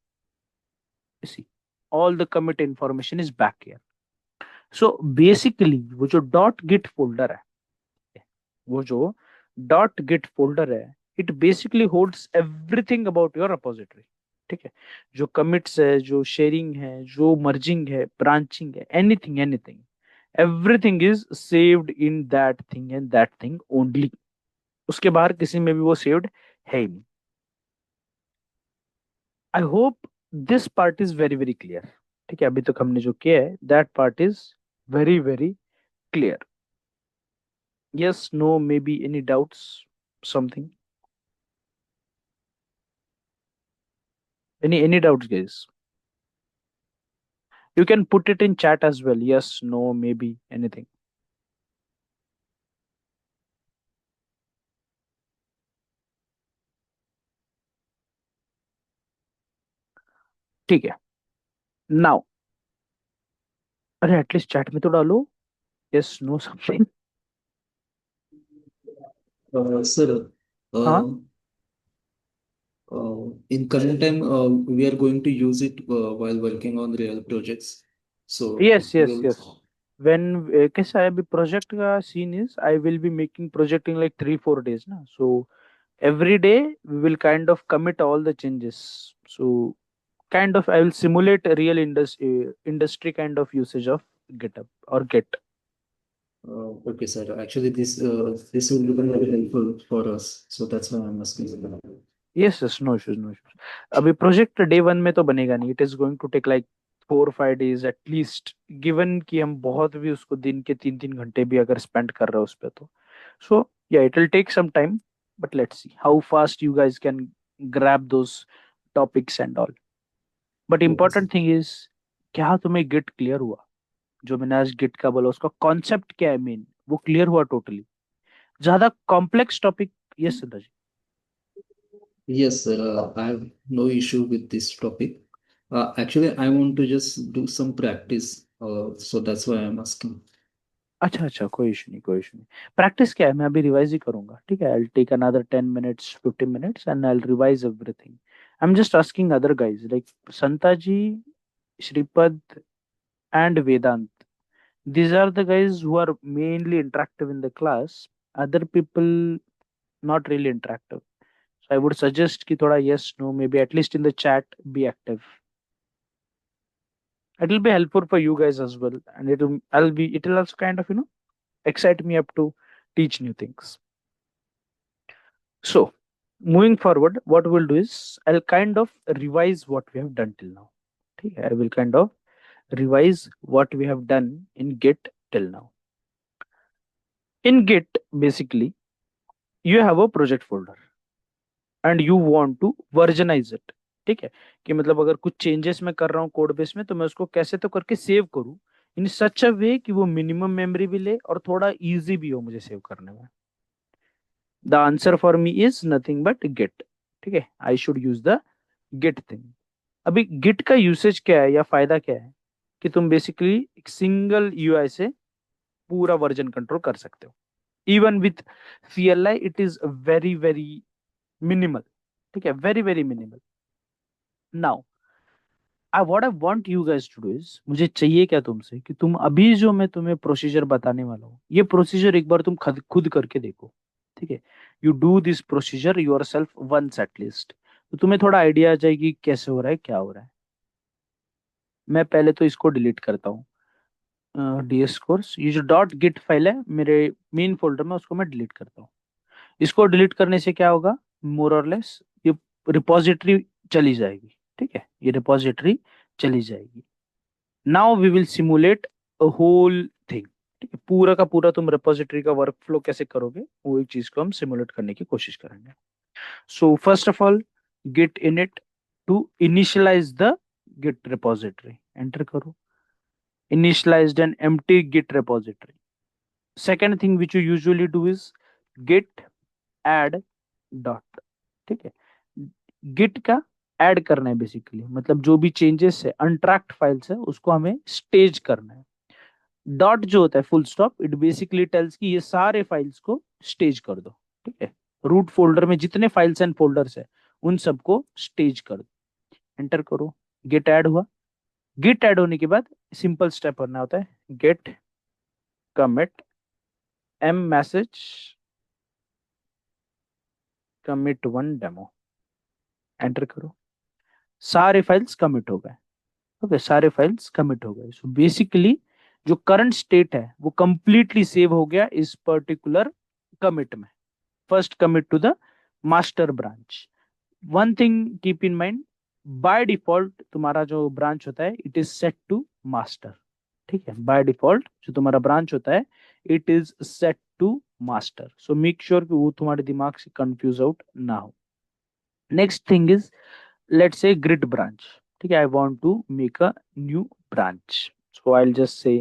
[SPEAKER 1] you see, all the commit information is back here. So basically वो जो .git folder है, वो जो .git folder है, it basically holds everything about your repository. ठीक है, जो commits है, जो sharing है, जो merging है, branching है, anything, everything is saved in that thing and that thing only. उसके बाहर किसी में भी वो saved है ही नहीं. I hope this part is very clear. ठीक है, अभी तक हमने जो किया है that part is very clear. Yes, no, maybe any doubts, something. Any doubts, guys? You can put it in chat as well. Yes, no, maybe anything. ठीक है. Now, अरे एटलीस्ट चैट में तो डालो. Yes, no, something.
[SPEAKER 4] Sir,
[SPEAKER 1] हाँ.
[SPEAKER 4] in current time, we are going to use it while working on real projects. So
[SPEAKER 1] Yes.
[SPEAKER 4] we'll,
[SPEAKER 1] When कैसा है अभी प्रोजेक्ट का scene is, I will be making project in like 3-4 days ना. So every day we will kind of commit all the changes. So kind of I will simulate a real industry kind of usage of GitHub or Git.
[SPEAKER 4] okay, sir. Actually, this will become very helpful for us. So that's why I'm asking.
[SPEAKER 1] Yes, no issues. अभी प्रोजेक्ट डे 1 में तो बनेगा नहीं. It is going to take like 4-5 days at least, given कि हम बहुत भी उसको दिन के 3-3 घंटे भी अगर स्पेंड कर रहे हो उस पे तो. So yeah it will take some time, but let's see how fast you guys can grab those topics and all. But important thing is, क्या तुम्हें गिट क्लियर हुआ? जो मैंने आज गिट का बोला उसका कॉन्सेप्ट क्या है मेन, वो क्लियर हुआ टोटली? ज्यादा कॉम्प्लेक्स टॉपिक? यस सुंदर जी.
[SPEAKER 4] Yes, sir. I have no issue with this topic. Actually, I want to just do some practice. So that's why I'm asking.
[SPEAKER 1] अच्छा, कोई इशू नहीं. प्रैक्टिस क्या है, मैं अभी रिवाइज ही करूंगा. ठीक है, I take another 10 minutes 15 minutes and I revise everything. I am just asking other guys like Santa ji, Shripad and Vedant. These are the guys who are mainly interactive in the class. Other people not really interactive. So I would suggest कि थोड़ा yes, no, maybe at least in the chat be active. It will be helpful for you guys as well, and it will also kind of excite me up to teach new things. So moving forward, what we'll do is I'll kind of revise what we have done till now. Okay, I will kind of revise what we have done in Git till now. In Git, basically, you have a project folder and you want to versionize it. ठीक है, कि मतलब अगर कुछ चेंजेस मैं कर रहा हूँ कोड बेस में तो मैं उसको कैसे तो करके सेव करूँ इन सच अ वे कि वो मिनिमम मेमोरी भी ले और थोड़ा इजी भी हो मुझे सेव करने में. The answer for me is nothing but Git. ठीक है, I should use the git thing. अभी गिट का यूसेज क्या है या फायदा क्या है कि तुम बेसिकली एक सिंगल यूआई से पूरा वर्जन कंट्रोल कर सकते हो. Even with CLI it is very very minimal, ठीक है, very very minimal. Now what I want you guys to do is, मुझे चाहिए क्या तुमसे कि तुम अभी जो मैं तुम्हें प्रोसीजर बताने वाला हूँ, ये प्रोसीजर एक बार तुम खुद खुद करके देखो. ठीक है, you do this procedure yourself once at least, तो तुम्हें थोड़ा आइडिया आ जाएगी कैसे हो रहा है, क्या हो रहा है. मैं पहले तो इसको डिलीट करता हूँ. DS कोर्स, ये जो डॉट गिट फाइल है मेरे मेन फोल्डर में, उसको मैं डिलीट करता हूँ. इसको डिलीट करने से क्या होगा, मोर और लेस ये रिपोजिटरी चली जाएगी. ठीक है, ये रिपोजिटरी चली जाएगी. Now we will simulate a whole thing. ठीक है, पूरा का पूरा तुम रिपोजिटरी का वर्क फ्लो कैसे करोगे, वो एक चीज को हम सिमुलेट करने की कोशिश करेंगे. So first of all git init to initialize the git repository, enter करो. Initialized an empty git repository. Second thing which you usually do is git add dot. ठीक है, गिट का ऐड करना है बेसिकली, मतलब जो भी चेंजेस है अनट्रैक्ड फाइल्स है उसको हमें स्टेज करना है. डॉट जो होता है full stop, it basically tales कि ये सारे फाइल्स को स्टेज कर दो. ठीक है, रूट फोल्डर में जितने फाइल्स एंड फोल्डर्स है उन सबको स्टेज कर दो. एंटर करो, गेट ऐड हुआ. गेट ऐड होने के बाद सिंपल स्टेप करना होता है, git commit m message commit 1 demo. Enter करो, सारे फाइल्स कमिट हो गए. ओके, सारे फाइल्स कमिट हो गए. सो बेसिकली जो करंट स्टेट है वो कंप्लीटली सेव हो गया इस पर्टिकुलर कमिट में. First commit to the master branch. One thing keep in mind, by default तुम्हारा जो ब्रांच होता है it is set to master. ठीक है, बाय डिफॉल्ट जो तुम्हारा ब्रांच होता है it is set to master. So make sure कि वो तुम्हारे दिमाग से कंफ्यूज आउट ना हो. Next thing is, let's say ग्रिड ब्रांच. ठीक है, I want to make a new branch, so I will just say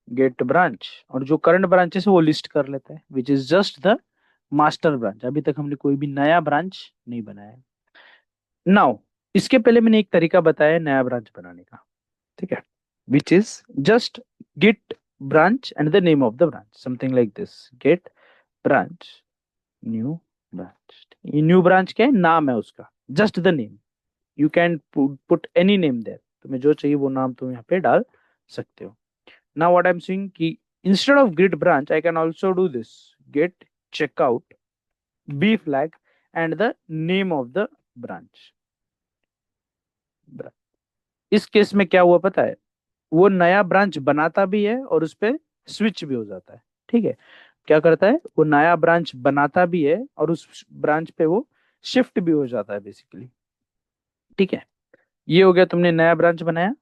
[SPEAKER 1] git branch, और जो करंट ब्रांचेस है वो लिस्ट कर लेता है which is just the master branch. अभी तक हमने कोई भी नया ब्रांच नहीं बनाया. नाउ इसके पहले मैंने एक तरीका बताया नया ब्रांच बनाने का. ठीक है, which is just git branch and the name of the branch, something like this, git branch new branch. ये न्यू ब्रांच क्या है, नाम है उसका, just the name. You can put any name there, तुम्हें जो चाहिए वो नाम तुम यहाँ पे डाल सकते हो. Now what I am saying कि instead of git branch I can also do this, git checkout B flag and the name of the branch. इस केस में क्या हुआ पता है, वो नया ब्रांच बनाता भी है और उस पर स्विच भी हो जाता है. ठीक है, क्या करता है, वो नया ब्रांच बनाता भी है और उस ब्रांच पे वो शिफ्ट भी हो जाता है बेसिकली. ठीक है, ये हो गया, तुमने नया ब्रांच बनाया.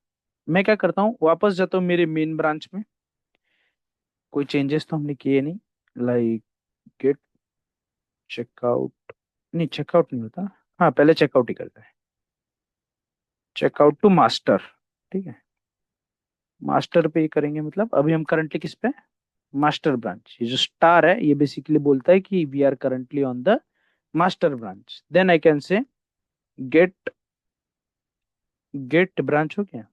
[SPEAKER 1] मैं क्या करता हूँ, वापस जाता हूँ मेरे मेन ब्रांच में. कोई चेंजेस तो हमने किए नहीं, लाइक गेट चेकआउट, नहीं चेकआउट नहीं होता, हाँ पहले चेकआउट ही करता है, चेकआउट टू मास्टर. ठीक है, मास्टर पे ही करेंगे, मतलब अभी हम करंटली किस पे, मास्टर ब्रांच. ये जो स्टार है ये बेसिकली बोलता है कि we are currently on the master branch. Then I can say git git branch हो गया,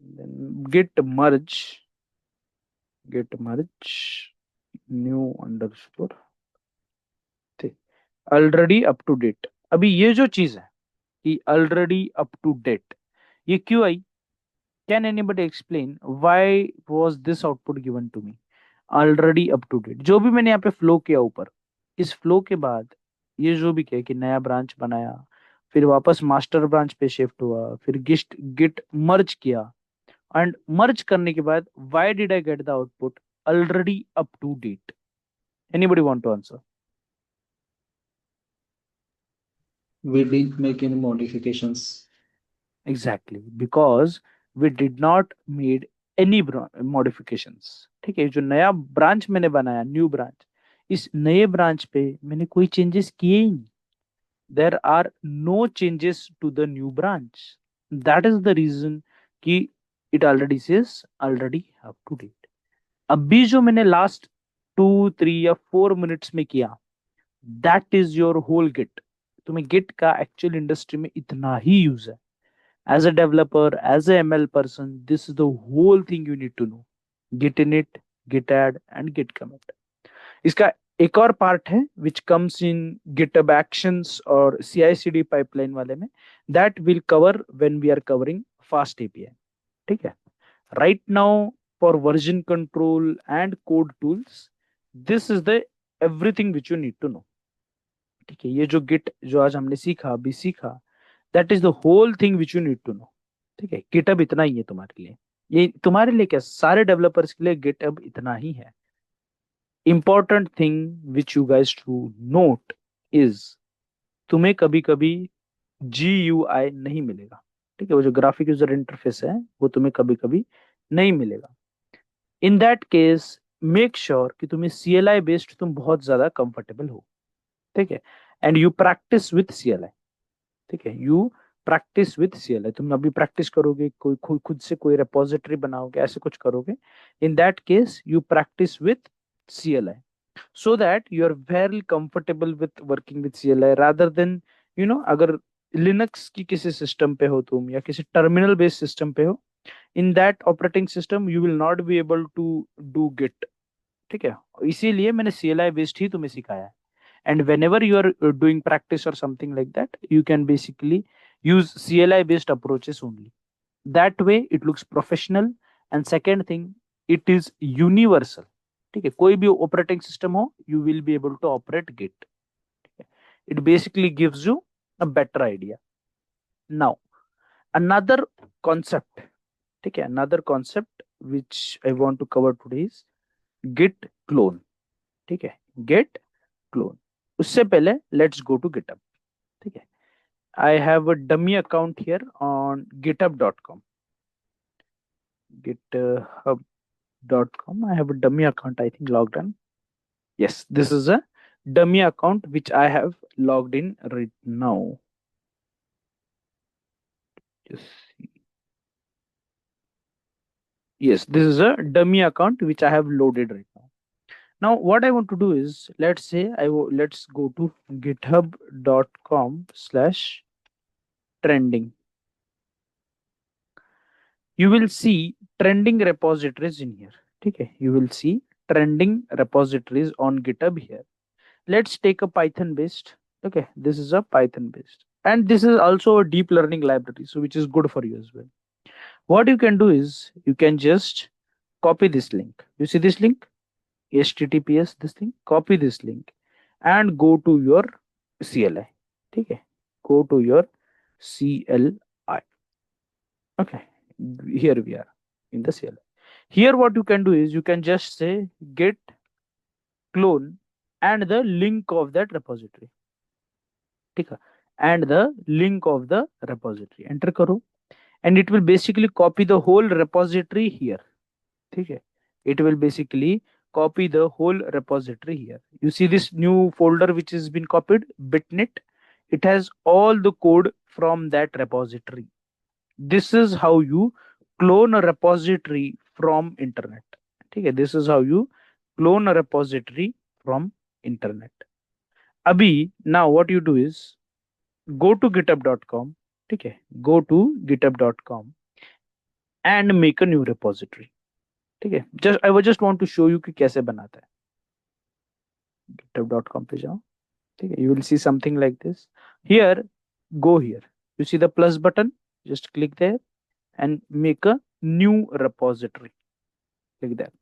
[SPEAKER 1] then git merge new underscore already up to date. अभी ये जो चीज है कि ऑलरेडी अप टू डेट, ये क्यों आई, can anybody explain why was this output given to me, already up to date. जो भी मैंने यहाँ पे फ्लो किया ऊपर, इस फ्लो के बाद ये जो भी किया कि नया ब्रांच बनाया, फिर वापस मास्टर ब्रांच पे शिफ्ट हुआ, फिर गिस्ट गिट मर्ज किया, एंड मर्ज करने के बाद why did I get the output already up to date. Anybody want to answer?
[SPEAKER 4] We didn't make any modifications.
[SPEAKER 1] Exactly, because we did not made any modifications. ठीक है, जो नया ब्रांच मैंने बनाया, न्यू ब्रांच, इस नए ब्रांच पे मैंने कोई चेंजेस किए ही नहीं. There are no changes to the new branch. That is the reason कि it already says already up to date. अभी जो मैंने लास्ट 2 3 या 4 मिनट्स में किया, that is your whole git. तुम्हें गिट का एक्चुअल इंडस्ट्री में इतना ही यूज है. As a developer, as a ML person, this is the whole thing you need to know. Git init, git add, and git commit. इसका एक और पार्ट है which comes in GitHub actions और CI/CD पाइपलाइन वाले में, that will cover when we are covering fast API। ठीक है, right now for version control and code tools, this is the everything which you need to know. ठीक है, ये जो गिट जो आज हमने सीखा, अभी सीखा, that is the whole thing which you need to know. ठीक है, गिटहब इतना ही है तुम्हारे लिए, ये तुम्हारे लिए क्या, सारे डेवलपर्स के लिए गिटहब इतना ही है। Important thing which you guys to note is, तुम्हें कभी कभी GUI नहीं मिलेगा। ठीक है, वो जो ग्राफिक यूजर इंटरफेस है वो तुम्हें कभी कभी नहीं मिलेगा। इन दैट केस मेक श्योर कि तुम्हें CLI बेस्ड तुम बहुत ज्यादा कंफर्टेबल हो। ठीक है, and you practice with CLI। ठीक है, यू प्रैक्टिस विथ CLI, तुम अभी प्रैक्टिस करोगे, कोई खुद से कोई रेपोजिटरी बनाओगे, ऐसे कुछ करोगे, इन that case you practice with CLI so that you are very comfortable with working with CLI rather than अगर लिनक्स की किसी सिस्टम पे हो तुम या किसी टर्मिनल बेस्ड सिस्टम पे हो, in that operating system you will not be able to do git. ठीक है, इसीलिए मैंने CLI बेस्ड ही तुम्हें सिखाया है। And whenever you are doing practice or something like that, you can basically use CLI based approaches only. That way it looks professional, and second thing, it is universal। ठीक है, कोई भी ऑपरेटिंग सिस्टम हो, you will be able to operate Git। it basically gives you a better idea। now another concept, ठीक है, another concept which I want to cover today is git clone। ठीक है, git clone। उससे पहले let's go to GitHub। ठीक है, I have a dummy account here on github.com। github.com, I have a dummy account, I think, logged in। Yes, this is a dummy account which I have logged in right now। Just see. Yes, this is a dummy account which I have loaded right now। Now, what I want to do is, let's say let's go to github.com/trending। You will see trending repositories in here। ठीक है, you will see trending repositories on GitHub here। Let's take a Python based। Okay, this is a Python based, and this is also a deep learning library, so which is good for you as well। What you can do is, you can just copy this link, you see this link, HTTPS, this thing, copy this link and go to your CLI। ठीक है, go to your CLI। okay, here we are in the CLI। here what you can do is, you can just say git clone and the link of that repository। ठीक है, and the link of the repository, enter करो, and it will basically copy the whole repository here। ठीक है, it will basically copy the whole repository here। you see this new folder which has been copied, bitnit, it has all the code from that repository। this is how you clone a repository from internet। ठीक है, this is how you clone a repository from internet। अभी now what you do is, go to github.com। ठीक है, go to github.com and make a new repository। ठीक है, just I just want to show you कि कैसे बनाता है। github.com पे जाओ। ठीक है, you will see something like this. Here, go here, you see the plus button, just click there and make a new repository like that।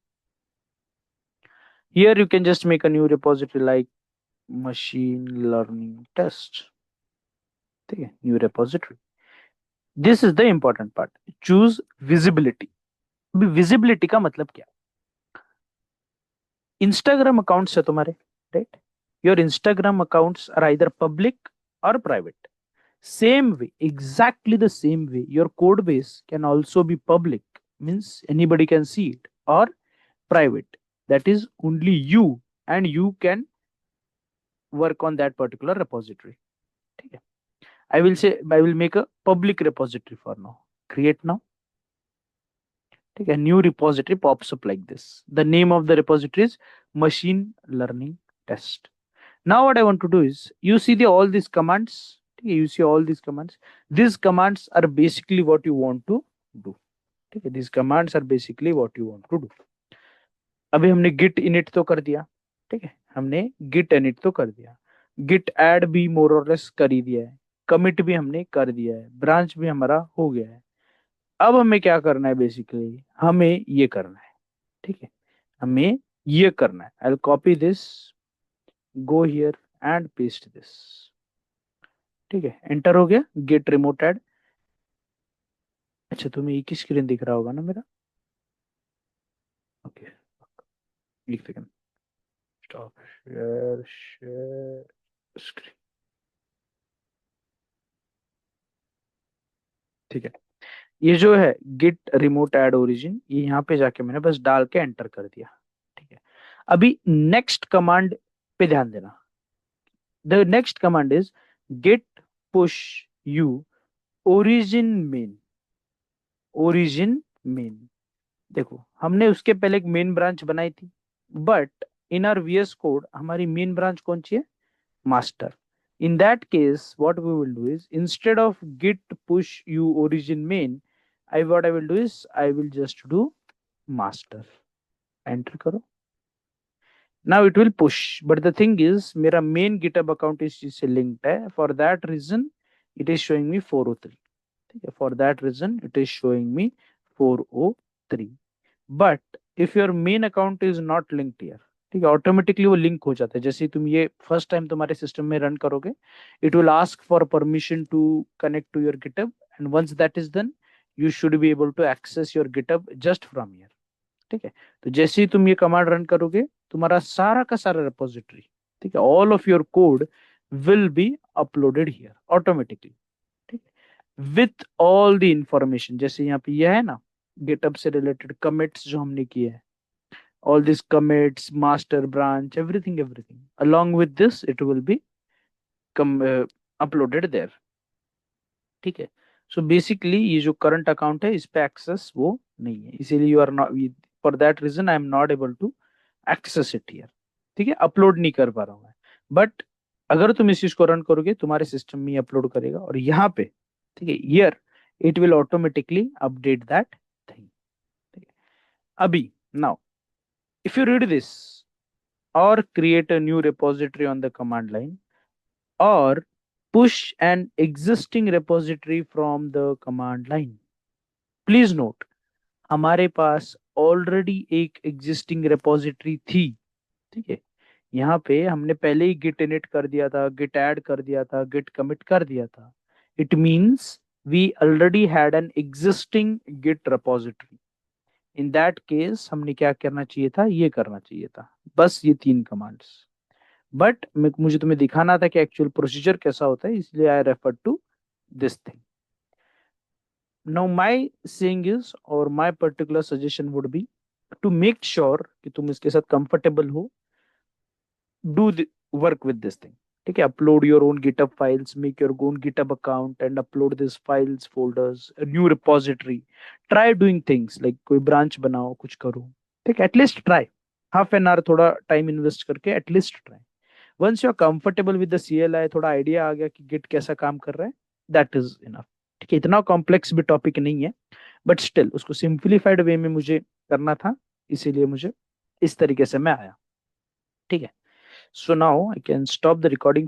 [SPEAKER 1] here you can just make a new repository like machine learning test। ठीक है, new repository। this is the important part, choose visibility। अभी visibility का मतलब क्या, इंस्टाग्राम अकाउंट्स है तुम्हारे, right, your Instagram accounts are either public और private. same way, exactly the same way, your code base can also be public, means anybody can see it, or private, that is only you and you can work on that particular repository। ठीक है, I will say, I will make a public repository for now, create now। ठीक है, new repository pops up like this, the name of the repository is machine learning test। now what I want to do is, you see all these commands, you see all these commands, these commands are basically what you want to do। ठीक है, these commands are basically what you want to do। अभी हमने git init तो कर दिया, ठीक है, हमने गिट इनिट तो कर दिया, गिट ऐड भी मोर और लेस कर ही दिया है, कमिट भी हमने कर दिया है, ब्रांच भी हमारा हो गया है। अब हमें क्या करना है, बेसिकली हमें ये करना है, ठीक है, हमें ये करना है। I will copy this, go here and paste this, ठीक है, एंटर हो गया, गेट रिमोट ऐड। अच्छा, तुम्हें एक ही स्क्रीन दिख रहा होगा ना मेरा? ओके, एक second, stop share, share screen, ठीक है। ये जो है गिट रिमोट ऐड ओरिजिन, ये यहाँ पे जाके मैंने बस डाल के एंटर कर दिया, ठीक है। अभी नेक्स्ट कमांड पे ध्यान देना। The next command is git push u origin main, origin main। देखो, हमने उसके पहले एक मेन ब्रांच बनाई थी, but in our VS code हमारी मेन ब्रांच कौन सी है? Master. In that case, what we will do is instead of git push u origin main, what I will do is I will just do master, enter करो। Now it will push, but the thing is मेरा main GitHub account इस चीज से linked है, for that reason it is showing me 403, ठीक है, for that reason it is showing me 403। But if your main account is not linked here, ठीक है, ऑटोमेटिकली वो लिंक हो जाता है। जैसे ही तुम ये फर्स्ट टाइम तुम्हारे सिस्टम में रन करोगे, it will ask for permission to connect to your GitHub, and once that is done, you should be able to access your GitHub just from here, ठीक है। तो जैसे ही तुम ये कमांड रन करोगे, तुम्हारा सारा का सारा रिपोजिटरी, ठीक है, all of your code will be uploaded here automatically, ठीक है, विथ ऑल द इंफॉर्मेशन। जैसे यहाँ पे यह है ना, गिटहब से रिलेटेड कमिट्स जो हमने किए हैं, all these commits, master branch, everything along with this it will be uploaded there, ठीक है। सो बेसिकली ये जो करंट अकाउंट है, इस पे एक्सेस वो नहीं है, इसीलिए you are not, for that reason I am not able to access it here, ठीक है, अपलोड नहीं कर पा रहा हूँ मैं। बट अगर तुम इस चीज को रन करोगे, तुम्हारे सिस्टम में अपलोड करेगा, और यहाँ पे, ठीक है, here it will automatically update that thing, ठीक है। अभी now if you read this or create a new repository on the command line or push an existing repository from the command line, please note हमारे पास ऑलरेडी एक एग्जिस्टिंग repository थी, ठीक है। यहाँ पे हमने पहले ही git init कर दिया था, git add कर दिया था, git commit कर दिया था। It means we already had an existing git repository। In that case हमने क्या करना चाहिए था, ये करना चाहिए था, बस ये 3 कमांड्स। बट मुझे तुम्हें दिखाना था कि एक्चुअल प्रोसीजर कैसा होता है, इसलिए I refer to this thing. Now my saying is, और my particular suggestion would be to make sure कि तुम इसके साथ कंफर्टेबल हो, do work with this thing, ठीक है। Upload your own GitHub files, make your own GitHub account and upload this files, folders, new repository. Try doing things like कोई ब्रांच बनाओ, कुछ करो, ठीक है, at least try, half an hour थोड़ा टाइम इन्वेस्ट करके at least try. Once you are comfortable with the CLI, थोड़ा आइडिया आ गया कि गिट कैसा काम कर रहा है, दैट इज इनफ, ठीक है। इतना कॉम्प्लेक्स भी टॉपिक नहीं है, बट स्टिल उसको सिंप्लीफाइड वे में मुझे करना था, इसीलिए मुझे इस तरीके से मैं आया, ठीक है। So now I can stop the recording